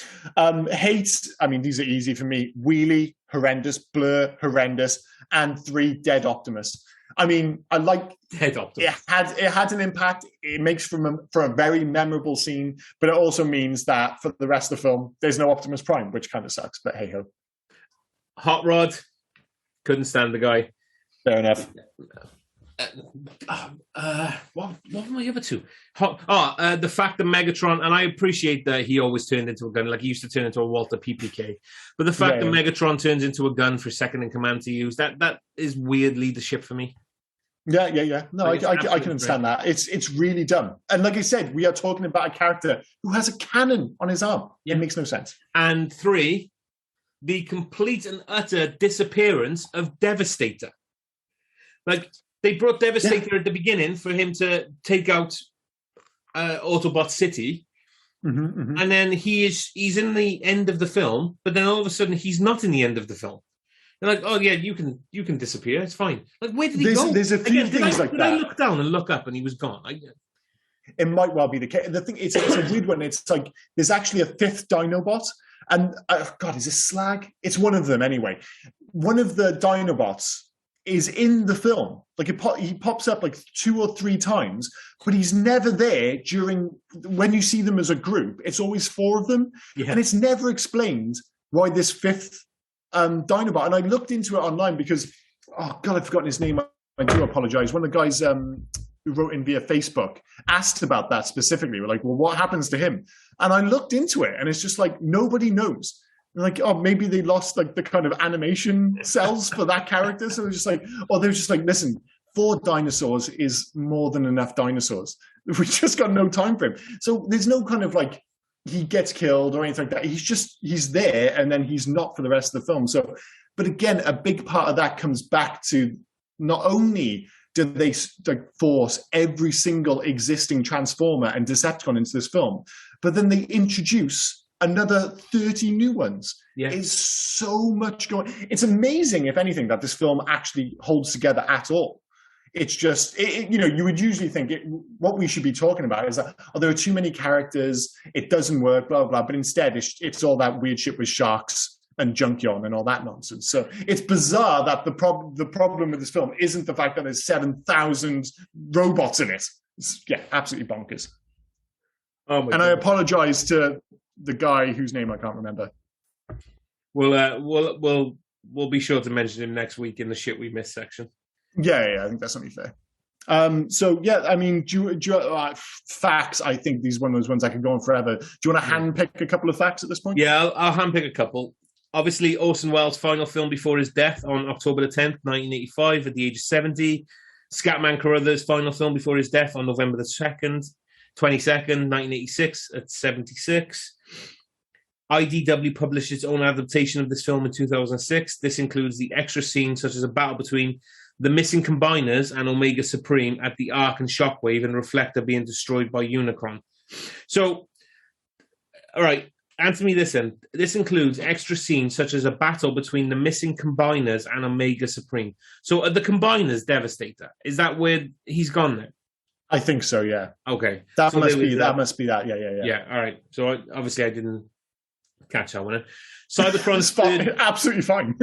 Hate, I mean, these are easy for me. Wheelie, horrendous. Blur, horrendous. And 3, Dead Optimus. I mean, I like Dead Optimus. It had an impact. It makes for a very memorable scene, but it also means that for the rest of the film, there's no Optimus Prime, which kind of sucks, but hey ho. Hot Rod, couldn't stand the guy. Fair enough. What were my other two? The fact that Megatron, and I appreciate that he always turned into a gun, like he used to turn into a Walter PPK, but the fact that Megatron turns into a gun for second in command to use, that is weird leadership for me. Yeah. No, I can understand that. It's really dumb. And like I said, we are talking about a character who has a cannon on his arm. It makes no sense. And 3, the complete and utter disappearance of Devastator. Like, they brought Devastator at the beginning for him to take out Autobot City. And then he's in the end of the film, but then all of a sudden he's not in the end of the film. They're like, oh yeah, you can disappear. It's fine. Like, where did he go? There's a few things like that. Did I look down and look up and he was gone? It might well be the case. The thing, it's a weird one. It's like there's actually a 5th Dinobot, and God, is it Slag? It's one of them anyway. One of the Dinobots is in the film. Like he pops up like 2 or 3 times, but he's never there when you see them as a group. It's always 4 of them, and it's never explained why this 5th Dinobot. And I looked into it online because, oh God, I've forgotten his name. I do apologize. One of the guys, who wrote in via Facebook asked about that specifically. We're like, well, what happens to him? And I looked into it, and it's just like nobody knows. Like, oh, maybe they lost like the kind of animation cells for that character. So they're just like, or they're just like, listen, 4 dinosaurs is more than enough dinosaurs. We just got no time for him. So there's no kind of like he gets killed or anything like that. He's there, and then he's not for the rest of the film. So, but again, a big part of that comes back to not only do they like force every single existing Transformer and Decepticon into this film, but then they introduce another 30 new ones. Yeah. It's so much going. It's amazing, if anything, that this film actually holds together at all. It's just, you know, you would usually think what we should be talking about is that, oh, there are too many characters, it doesn't work, blah, blah, but instead it's all that weird shit with sharks and Junkion and all that nonsense. So it's bizarre that the problem with this film isn't the fact that there's 7,000 robots in it. It's, yeah, absolutely bonkers. Oh my God. I apologize to the guy whose name I can't remember. We'll be sure to mention him next week in the shit we missed section. Yeah, I think that's only fair. So yeah, I mean, do you facts? I think these are one of those ones I could go on forever. Do you want to handpick a couple of facts at this point? Yeah, I'll handpick a couple. Obviously, Orson Wells' final film before his death on October the 10th, 1985, at the age of 70. Scatman Crothers' final film before his death on November the 22nd, 1986, at 76. IDW published its own adaptation of this film in 2006. This includes the extra scenes such as a battle between the missing combiners and Omega Supreme at the Ark and Shockwave and Reflector being destroyed by Unicron. So, all right, answer me this then. This includes extra scenes such as a battle between the missing combiners and Omega Supreme. So are the combiners Devastator? Is that where he's gone then? I think so, yeah. Okay. That must be that. Yeah. Yeah, all right. So obviously I didn't catch that one. Cybertron's absolutely fine.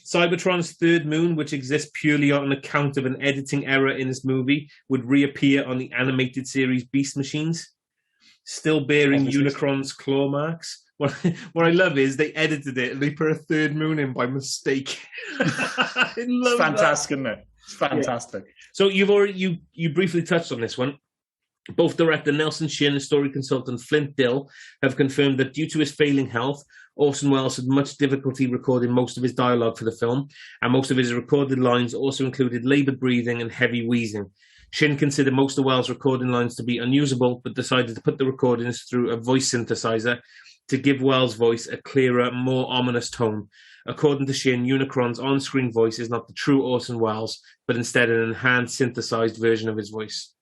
Cybertron's third moon, which exists purely on account of an editing error in this movie, would reappear on the animated series Beast Machines, still bearing Unicron's claw marks. What I love is they edited it and they put a third moon in by mistake. I love fantastic, isn't it? It's fantastic. Yeah. So you briefly touched on this one. Both director Nelson Shin and story consultant Flint Dill have confirmed that due to his failing health, Orson Wells had much difficulty recording most of his dialogue for the film, and most of his recorded lines also included laboured breathing and heavy wheezing. Shin considered most of Wells' recording lines to be unusable, but decided to put the recordings through a voice synthesizer to give Wells' voice a clearer, more ominous tone. According to Shin, Unicron's on-screen voice is not the true Orson Wells, but instead an enhanced, synthesized version of his voice.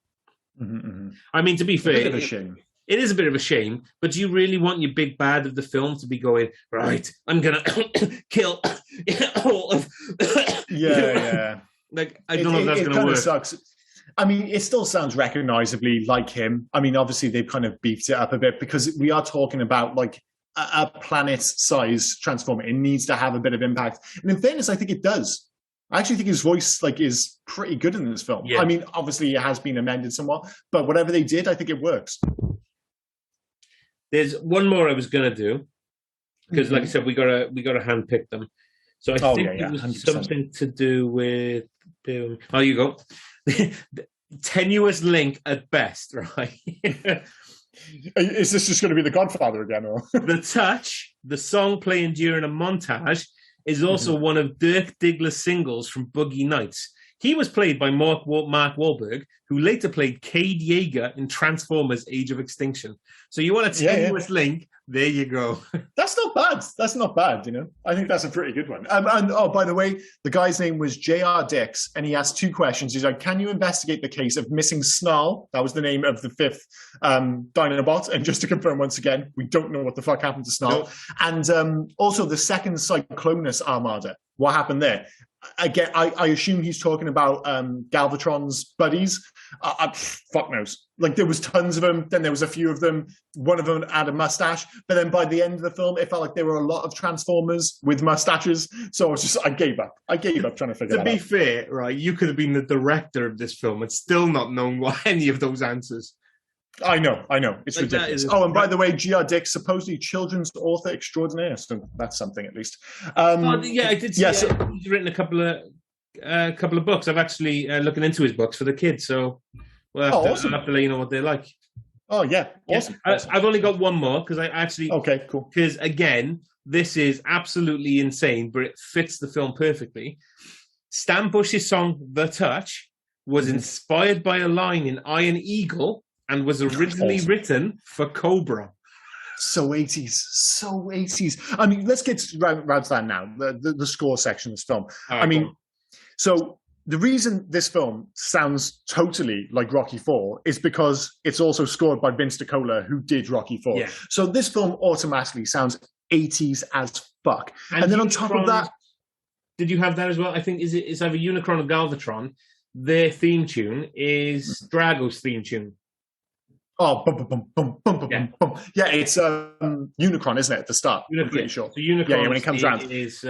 Mm-hmm. I mean, to be fair, a bit of a shame. It is a bit of a shame, but do you really want your big bad of the film to be going, right, I'm going to kill all of... Yeah. Like, I don't know if that's going to work. Sucks. I mean, it still sounds recognizably like him. I mean, obviously, they've kind of beefed it up a bit because we are talking about, like, a planet-sized Transformer. It needs to have a bit of impact. And in fairness, I think it does. I actually think his voice is pretty good in this film. Yeah. I mean, obviously it has been amended somewhat, but whatever they did, I think it works. There's one more I was gonna do because, like I said, we gotta handpick them. So I think it was 100%. Something to do with. Oh, you go. Tenuous link at best, right? Is this just going to be The Godfather again? Or? The Touch, the song playing during a montage, is also one of Dirk Diggler's singles from Boogie Nights. He was played by Mark Wahlberg, who later played Cade Yeager in Transformers: Age of Extinction. So you want a tenuous link? There you go. That's not bad. That's not bad, you know. I think that's a pretty good one. And by the way, the guy's name was J.R. Dix, and he asked 2 questions. He's like, can you investigate the case of missing Snarl? That was the name of the 5th Dinobot. And just to confirm once again, we don't know what the fuck happened to Snarl. Nope. And also the 2nd Cyclonus Armada. What happened there? Again, I assume he's talking about Galvatron's buddies. Fuck knows. Like, there was tons of them. Then there was a few of them. One of them had a mustache. But then by the end of the film, it felt like there were a lot of Transformers with mustaches. So I gave up. I gave up trying to figure that out. To be fair, right, you could have been the director of this film and still not known what any of those answers. I know. It's like ridiculous. And by the way, G.R. Dick, supposedly children's author extraordinaire. So that's something, at least. I did see he's written a couple of a couple of books. I've actually looking into his books for the kids, so Awesome. I'll have to let you know what they're like. Oh yeah, awesome. Yeah, awesome. I've only got one more because I actually Okay, cool. because again, this is absolutely insane, but it fits the film perfectly. Stan Bush's song "The Touch" was inspired by a line in Iron Eagle and was originally written for Cobra. So 80s, so 80s. I mean, let's get round to that now, the score section of this film. Right, I mean, so the reason this film sounds totally like Rocky IV is because it's also scored by Vince DiCola, who did Rocky IV. Yeah. So this film automatically sounds 80s as fuck. And then on top of that... Did you have that as well? I think it's either Unicron or Galvatron. Their theme tune is Drago's theme tune. Oh, bum, bum, bum, bum, bum, Yeah. bum. Yeah, it's Unicron, isn't it, at the start? I'm pretty sure. So Unicron when it comes around. is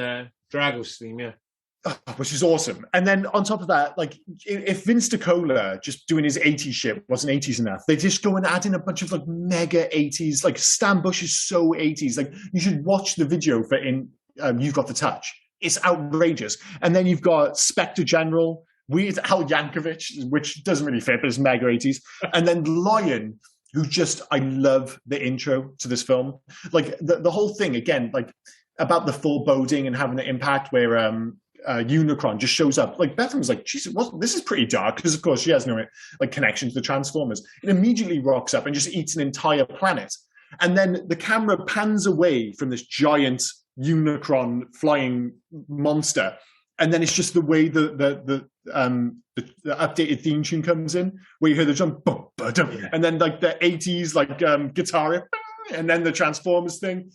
Drago's theme, yeah. Which is awesome. And then on top of that, like, if Vince DiCola just doing his 80s shit wasn't 80s enough, they just go and add in a bunch of like mega 80s. Like Stan Bush is so 80s. Like, you should watch the video for You've Got the Touch. It's outrageous. And then you've got Spectre General, Weird Al Yankovic, which doesn't really fit, but it's mega 80s. And then Lion, who just, I love the intro to this film. Like the whole thing, again, like about the foreboding and having the impact where Unicron just shows up. Like Bethany was like, Jesus, this is pretty dark, because of course she has no like connection to the Transformers. It immediately rocks up and just eats an entire planet. And then the camera pans away from this giant Unicron flying monster. And then it's just the way the updated theme tune comes in, where you hear the jump, boom, boom, and then like the 80s like guitar, and then the Transformers thing.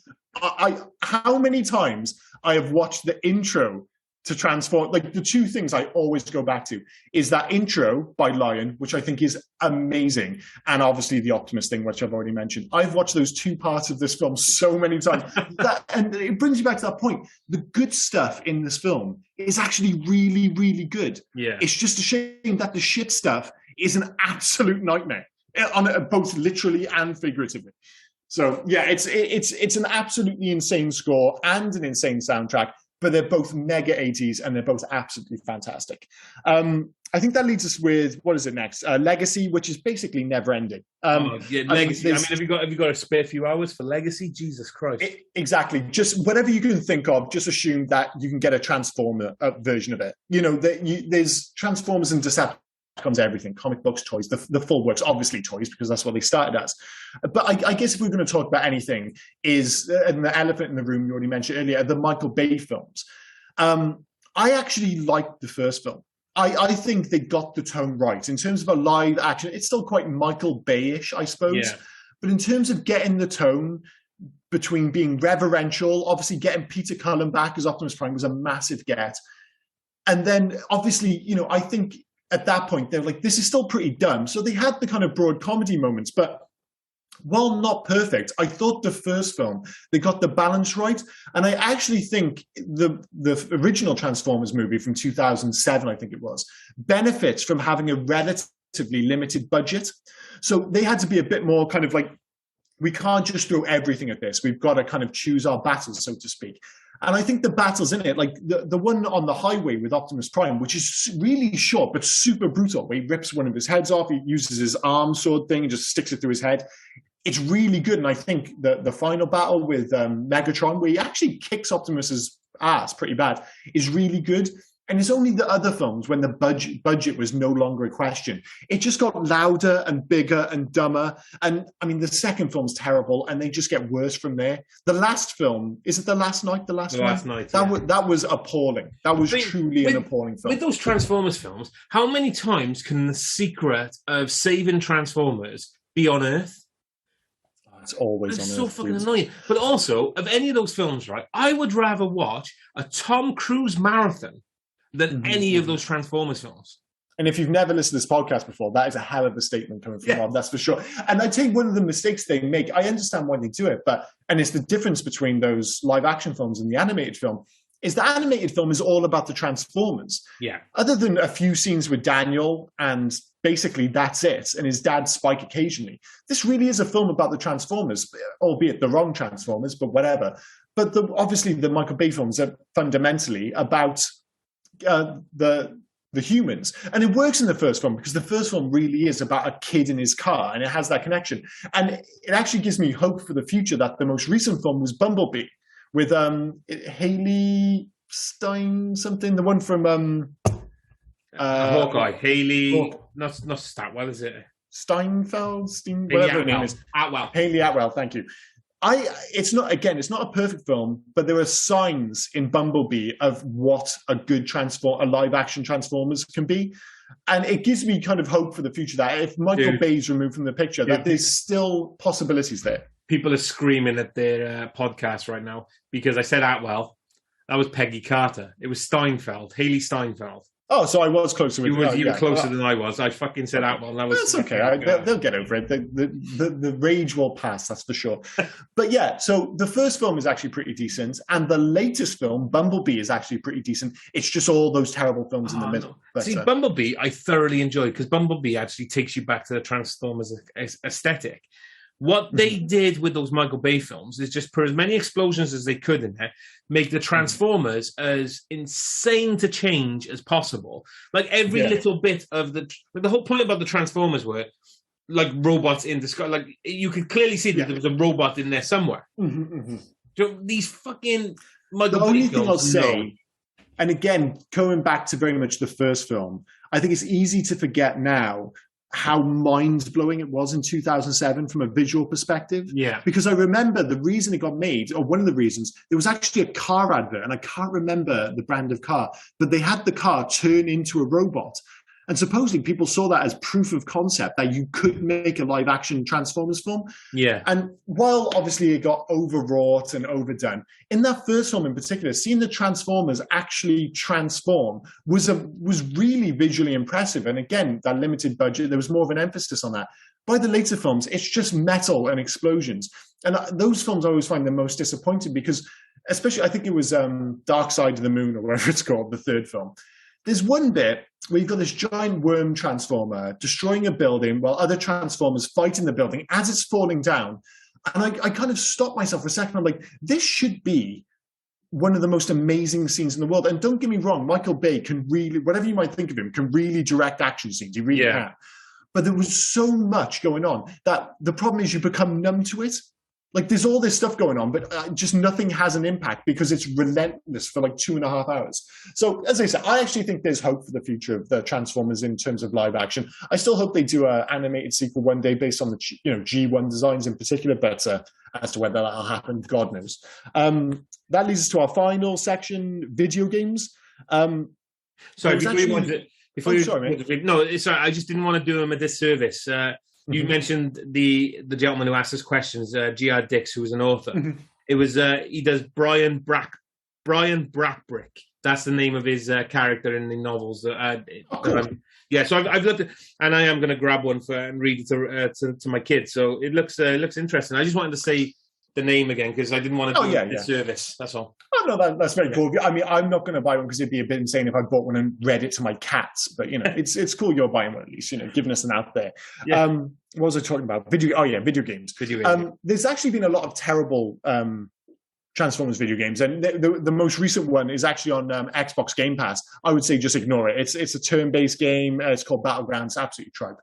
How many times I have watched the intro to Transform, like the two things I always go back to is that intro by Lion, which I think is amazing, and obviously the Optimus thing, which I've already mentioned. I've watched those two parts of this film so many times, and it brings you back to that point. The good stuff in this film is actually really, really good. Yeah, it's just a shame that the shit stuff is an absolute nightmare, on both literally and figuratively. So yeah, it's an absolutely insane score and an insane soundtrack. But they're both mega 80s and they're both absolutely fantastic. I think that leads us with, what is it next? Legacy, which is basically never ending. Legacy. I mean, have you got a spare few hours for Legacy? Jesus Christ. Exactly. Just whatever you can think of, just assume that you can get a Transformer version of it. You know, there's Transformers and Decepticons, everything, comic books, toys, the full works, obviously toys, because that's what they started as. But I guess if we're going to talk about anything, is and the elephant in the room you already mentioned earlier, the Michael Bay films. I actually liked the first film. I think they got the tone right in terms of a live action. It's still quite Michael Bay-ish, I suppose. Yeah. But in terms of getting the tone between being reverential, obviously getting Peter Cullen back as Optimus Prime was a massive get. And then obviously, you know, I think at that point, they're like, this is still pretty dumb. So they had the kind of broad comedy moments, but while not perfect, I thought the first film, they got the balance right. And I actually think the original Transformers movie from 2007, I think it was, benefits from having a relatively limited budget. So they had to be a bit more kind of like, we can't just throw everything at this. We've got to kind of choose our battles, so to speak. And I think the battles in it, like the one on the highway with Optimus Prime, which is really short but super brutal, where he rips one of his heads off, he uses his arm sword thing and just sticks it through his head. It's really good. And I think the final battle with Megatron, where he actually kicks Optimus's ass pretty bad, is really good. And it's only the other films when the budget was no longer a question. It just got louder and bigger and dumber. And I mean, the second film's terrible, and they just get worse from there. The last film, is it The Last Night? The Last Night. That was appalling. That was truly an appalling film. With those Transformers films, how many times can the secret of saving Transformers be on Earth? It's always on Earth. It's so fucking annoying. But also, of any of those films, right, I would rather watch a Tom Cruise marathon than any of those Transformers films. And if you've never listened to this podcast before, that is a hell of a statement coming from Rob, that's for sure. And I think one of the mistakes they make, I understand why they do it, and it's the difference between those live action films and the animated film, is the animated film is all about the Transformers. Yeah. Other than a few scenes with Daniel, and basically that's it, and his dad Spike occasionally. This really is a film about the Transformers, albeit the wrong Transformers, but whatever. But obviously the Michael Bay films are fundamentally about the humans. And it works in the first film because the first film really is about a kid in his car, and it has that connection. And it actually gives me hope for the future that the most recent film was Bumblebee with Haley Stein something, the one from Hawkeye, Haley, not Statwell, is it? Steinfeld, whatever her name is. Haley Atwell, thank you. It's not a perfect film, but there are signs in Bumblebee of what a good a live action Transformers can be. And it gives me kind of hope for the future that if Michael Bay's removed from the picture, that there's still possibilities there. People are screaming at their podcast right now because I said Atwell. That was Peggy Carter. It was Steinfeld, Haley Steinfeld. Oh, so I was closer with you. You were closer than I was. I fucking said Atwell. That's okay. They'll get over it. The rage will pass, that's for sure. But yeah, so the first film is actually pretty decent, and the latest film, Bumblebee, is actually pretty decent. It's just all those terrible films in the middle. No. See, Bumblebee, I thoroughly enjoyed because Bumblebee actually takes you back to the Transformers aesthetic. What they did with those Michael Bay films is just put as many explosions as they could in there, make the Transformers as insane to change as possible. Like every little bit of the whole point about the Transformers were like robots in the sky. Like you could clearly see that there was a robot in there somewhere. So these fucking Michael Bay films. The only thing I'll say, and again, going back to very much the first film, I think it's easy to forget now how mind-blowing it was in 2007 from a visual perspective. Yeah. Because I remember the reason it got made, or one of the reasons, there was actually a car advert, and I can't remember the brand of car, but they had the car turn into a robot. And supposedly people saw that as proof of concept that you could make a live-action Transformers film. Yeah. And while obviously it got overwrought and overdone, in that first film in particular, seeing the Transformers actually transform was really visually impressive. And again, that limited budget, there was more of an emphasis on that. By the later films, it's just metal and explosions. And those films I always find the most disappointing because, especially, I think it was Dark Side of the Moon or whatever it's called, the third film. There's one bit where you've got this giant worm transformer destroying a building while other transformers fight in the building as it's falling down. And I kind of stopped myself for a second. I'm like, this should be one of the most amazing scenes in the world. And don't get me wrong, Michael Bay can really, whatever you might think of him, can really direct action scenes. He really can. But there was so much going on that the problem is you become numb to it. Like there's all this stuff going on, but just nothing has an impact because it's relentless for like 2.5 hours. So as I said, I actually think there's hope for the future of the Transformers in terms of live action. I still hope they do an animated sequel one day based on the G1 designs in particular, but as to whether that'll happen, God knows. That leads us to our final section, video games. Sorry, sorry, I just didn't want to do them a disservice. You mentioned the gentleman who asked us questions, G.R. Dix, who was an author. It was he does Brian Brackbrick. That's the name of his character in the novels. So I've looked at, and I am going to grab one and read it to my kids. So it looks interesting. I just wanted to say the name again because I didn't want to do a disservice. That's all. Oh no, that's very cool. I mean, I'm not going to buy one because it'd be a bit insane if I bought one and read it to my cats. But it's cool you're buying one at least. Giving us an out there. Yeah. What was I talking about? Video games. There's actually been a lot of terrible Transformers video games, and the most recent one is actually on Xbox Game Pass. I would say just ignore it. It's a turn-based game. It's called Battlegrounds. Absolutely tripe.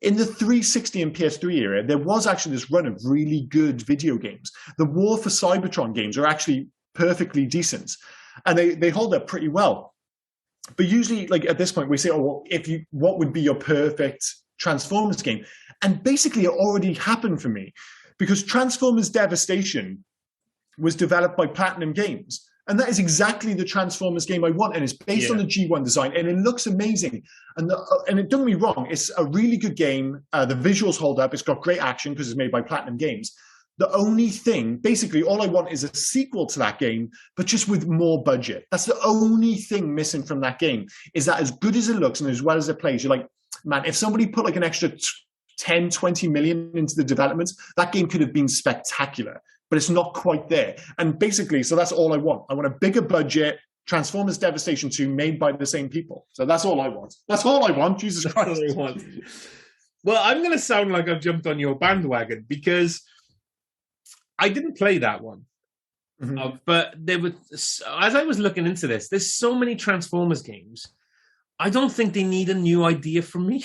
In the 360 and PS3 era, there was actually this run of really good video games. The War for Cybertron games are actually perfectly decent, and they hold up pretty well. But usually, like at this point, we say, "Oh, well, what would be your perfect Transformers game?" And basically, it already happened for me because Transformers Devastation was developed by Platinum Games. And that is exactly the Transformers game I want. And it's based on the G1 design. And it looks amazing. And don't get me wrong, it's a really good game. The visuals hold up. It's got great action because it's made by Platinum Games. The only thing, basically, all I want is a sequel to that game, but just with more budget. That's the only thing missing from that game, is that as good as it looks and as well as it plays, you're like, man, if somebody put like an extra 10, 20 million into the development, that game could have been spectacular. But it's not quite there. And basically, so that's all I want. I want a bigger budget, Transformers Devastation 2 made by the same people. So that's all I want. That's all I want, Jesus Christ. Well, I'm going to sound like I've jumped on your bandwagon because I didn't play that one. But there was, as I was looking into this, there's so many Transformers games. I don't think they need a new idea from me.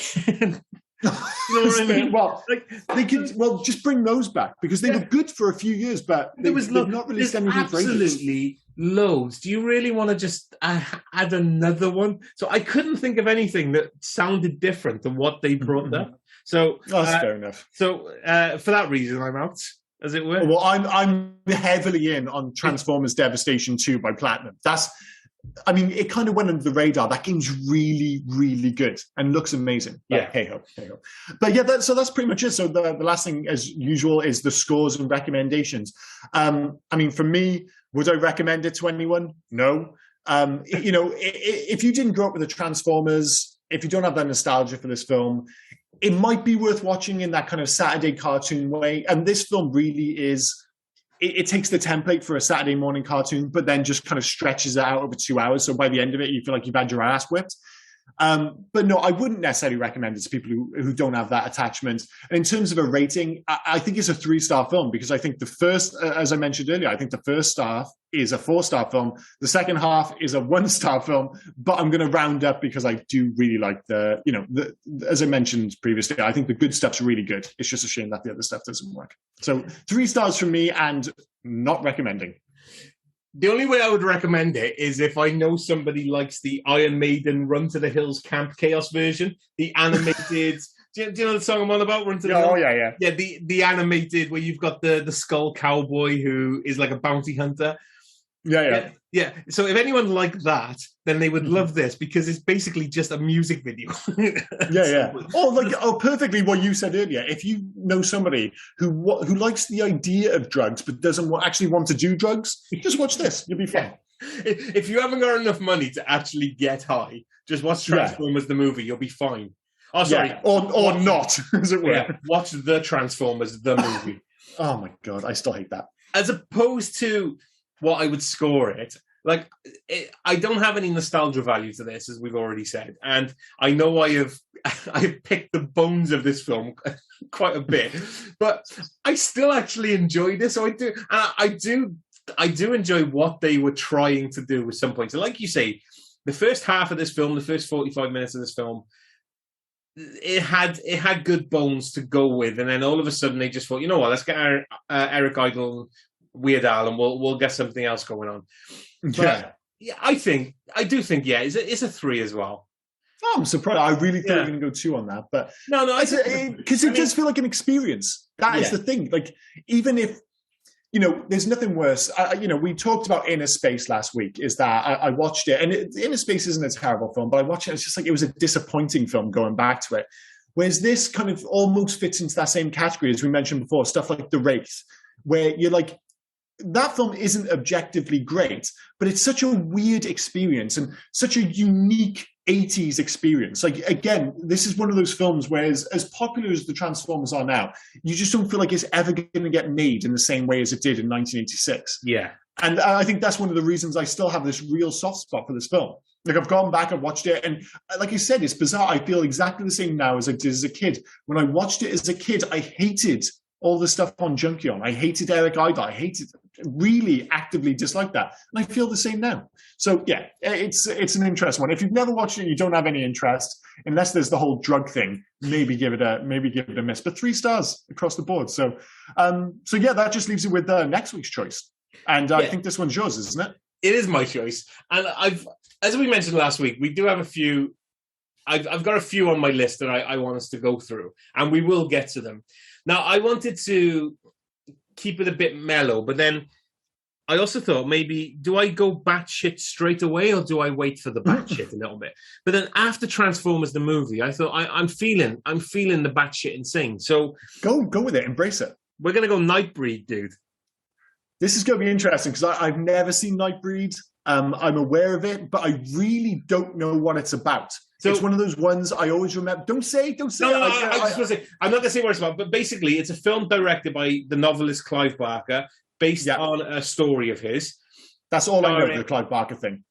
You know what I mean? Well, like, they could just bring those back because they were good for a few years, but they've not released anything absolutely loads. Do you really want to just add another one? So I couldn't think of anything that sounded different than what they brought up. So that's fair enough. So for that reason, I'm out, as it were. Well, I'm heavily in on Transformers Devastation 2 by Platinum. It kind of went under the radar. That game's really, really good and looks amazing. Yeah. Hey ho. But yeah, so that's pretty much it. So the last thing, as usual, is the scores and recommendations. For me, would I recommend it to anyone? No. If you didn't grow up with the Transformers, if you don't have that nostalgia for this film, it might be worth watching in that kind of Saturday cartoon way. And this film really is. It takes the template for a Saturday morning cartoon, but then just kind of stretches it out over 2 hours. So by the end of it, you feel like you've had your ass whipped. But no, I wouldn't necessarily recommend it to people who don't have that attachment. And in terms of a rating, I think it's a 3-star film because I think the first, as I mentioned earlier, I think the first half is a 4-star film. The second half is a 1-star film, but I'm going to round up because I do really like as I mentioned previously, I think the good stuff's really good. It's just a shame that the other stuff doesn't work. So 3 stars from me and not recommending. The only way I would recommend it is if I know somebody likes the Iron Maiden Run to the Hills Camp Chaos version, the animated. do you know the song I'm on about? Run to the Hills? Oh, yeah. Yeah, the animated where you've got the skull cowboy who is like a bounty hunter. Yeah. So if anyone liked that, then they would love this because it's basically just a music video. Yeah. Perfectly what you said earlier. If you know somebody who likes the idea of drugs but doesn't actually want to do drugs, just watch this. You'll be fine. If you haven't got enough money to actually get high, just watch Transformers the movie. You'll be fine. Oh, sorry. Yeah. Or not, as it were. Yeah. Watch the Transformers the movie. Oh my God, I still hate that. As opposed to what I would score it. I don't have any nostalgia value to this, as we've already said, and I know I have picked the bones of this film quite a bit, but I still actually enjoy this. So I do enjoy what they were trying to do at some point. So, like you say, the first half of this film, the first 45 minutes of this film, it had good bones to go with, and then all of a sudden they just thought, you know what, let's get Eric Idle. Weird Al, and we'll get something else going on. But I do think it's a 3 as well. Oh, I'm surprised. I really thought you were going to go 2 on that, but no, because it does feel like an experience. That is the thing. Like, even if there's nothing worse. We talked about Inner Space last week. Is that I watched it, and Inner Space isn't a terrible film, but I watched it. It's just like it was a disappointing film going back to it. Whereas this kind of almost fits into that same category as we mentioned before. Stuff like The Wraith, where you're like, that film isn't objectively great, but it's such a weird experience and such a unique 80s experience. Like, again, this is one of those films where as popular as the Transformers are now, you just don't feel like it's ever going to get made in the same way as it did in 1986. Yeah. And I think that's one of the reasons I still have this real soft spot for this film. Like, I've gone back and watched it, and like I said, it's bizarre. I feel exactly the same now as I did as a kid. When I watched it as a kid, I hated all the stuff on Junkion. I hated Eric Idle. I really actively disliked that. And I feel the same now. So yeah, it's an interesting one. If you've never watched it, you don't have any interest, unless there's the whole drug thing, maybe give it a miss. But 3 stars across the board. So yeah, that just leaves it with next week's choice. And I think this one's yours, isn't it? It is my choice. And as we mentioned last week, we do have a few. I've got a few on my list that I want us to go through, and we will get to them. Now, I wanted to keep it a bit mellow, but then I also thought, maybe, do I go batshit straight away, or do I wait for the batshit a little bit? But then after Transformers the movie, I thought, I'm feeling the batshit insane. So go with it, embrace it. We're gonna go Nightbreed, dude. This is going to be interesting because I've never seen Nightbreed. I'm aware of it, but I really don't know what it's about. So, it's one of those ones I always remember. Don't say. No, I just want to say, I'm not going to say what it's about, but basically it's a film directed by the novelist Clive Barker, based on a story of his. That's all I know of the Clive Barker thing.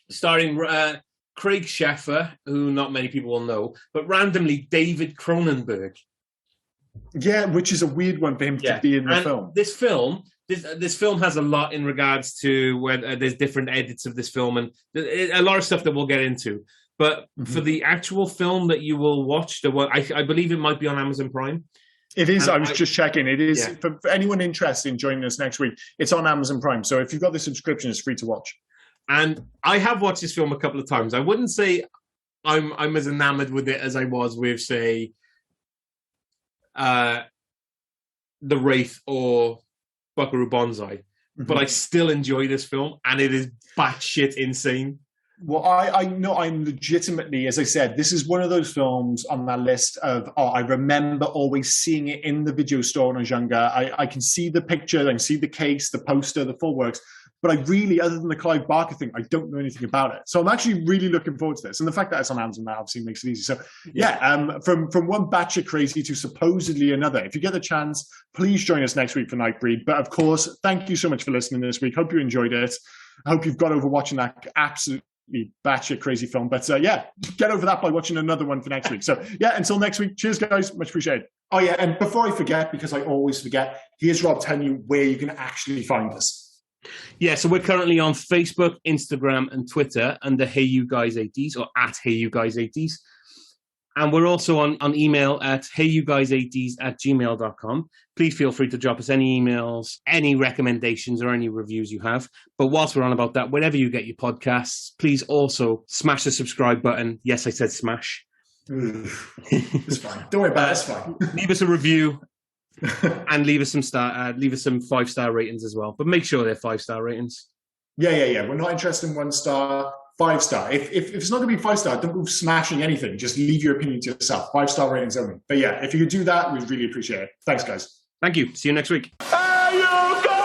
Starring Craig Sheffer, who not many people will know, but randomly David Cronenberg. Yeah, which is a weird one for him to be in the film. This film this film has a lot in regards to where there's different edits of this film and a lot of stuff that we'll get into. But for the actual film that you will watch, I believe it might be on Amazon Prime. It is. I was just checking. It is for anyone interested in joining us next week. It's on Amazon Prime. So if you've got the subscription, it's free to watch. And I have watched this film a couple of times. I wouldn't say I'm as enamored with it as I was with, say, The Wraith or Buckaroo Banzai. But I still enjoy this film, and it is batshit insane. Well, I know I'm legitimately, as I said, this is one of those films on that list of, I remember always seeing it in the video store when I was younger. I can see the picture, I can see the case, the poster, the full works. But I really, other than the Clive Barker thing, I don't know anything about it. So I'm actually really looking forward to this. And the fact that it's on Amazon now obviously makes it easy. So from one batch of crazy to supposedly another. If you get the chance, please join us next week for Nightbreed. But of course, thank you so much for listening this week. Hope you enjoyed it. I hope you've got over watching that absolutely batshit crazy film. But get over that by watching another one for next week. So until next week, cheers guys, much appreciated. Oh yeah, and before I forget, because I always forget, here's Rob telling you where you can actually find us. Yeah, so we're currently on Facebook, Instagram, and Twitter under Hey You Guys 80s or at Hey You Guys 80s. And we're also on email at heyyouguys80s@gmail.com. Please feel free to drop us any emails, any recommendations, or any reviews you have. But whilst we're on about that, wherever you get your podcasts, please also smash the subscribe button. Yes, I said smash. It's fine. Don't worry about it. It's fine. Leave us a review. And leave us some 5-star ratings as well. But make sure they're 5-star ratings. Yeah. We're not interested in 1-star, 5-star. If it's not going to be 5-star, don't go smashing anything. Just leave your opinion to yourself. 5-star ratings only. But if you could do that, we'd really appreciate it. Thanks, guys. Thank you. See you next week. Hey, you guys!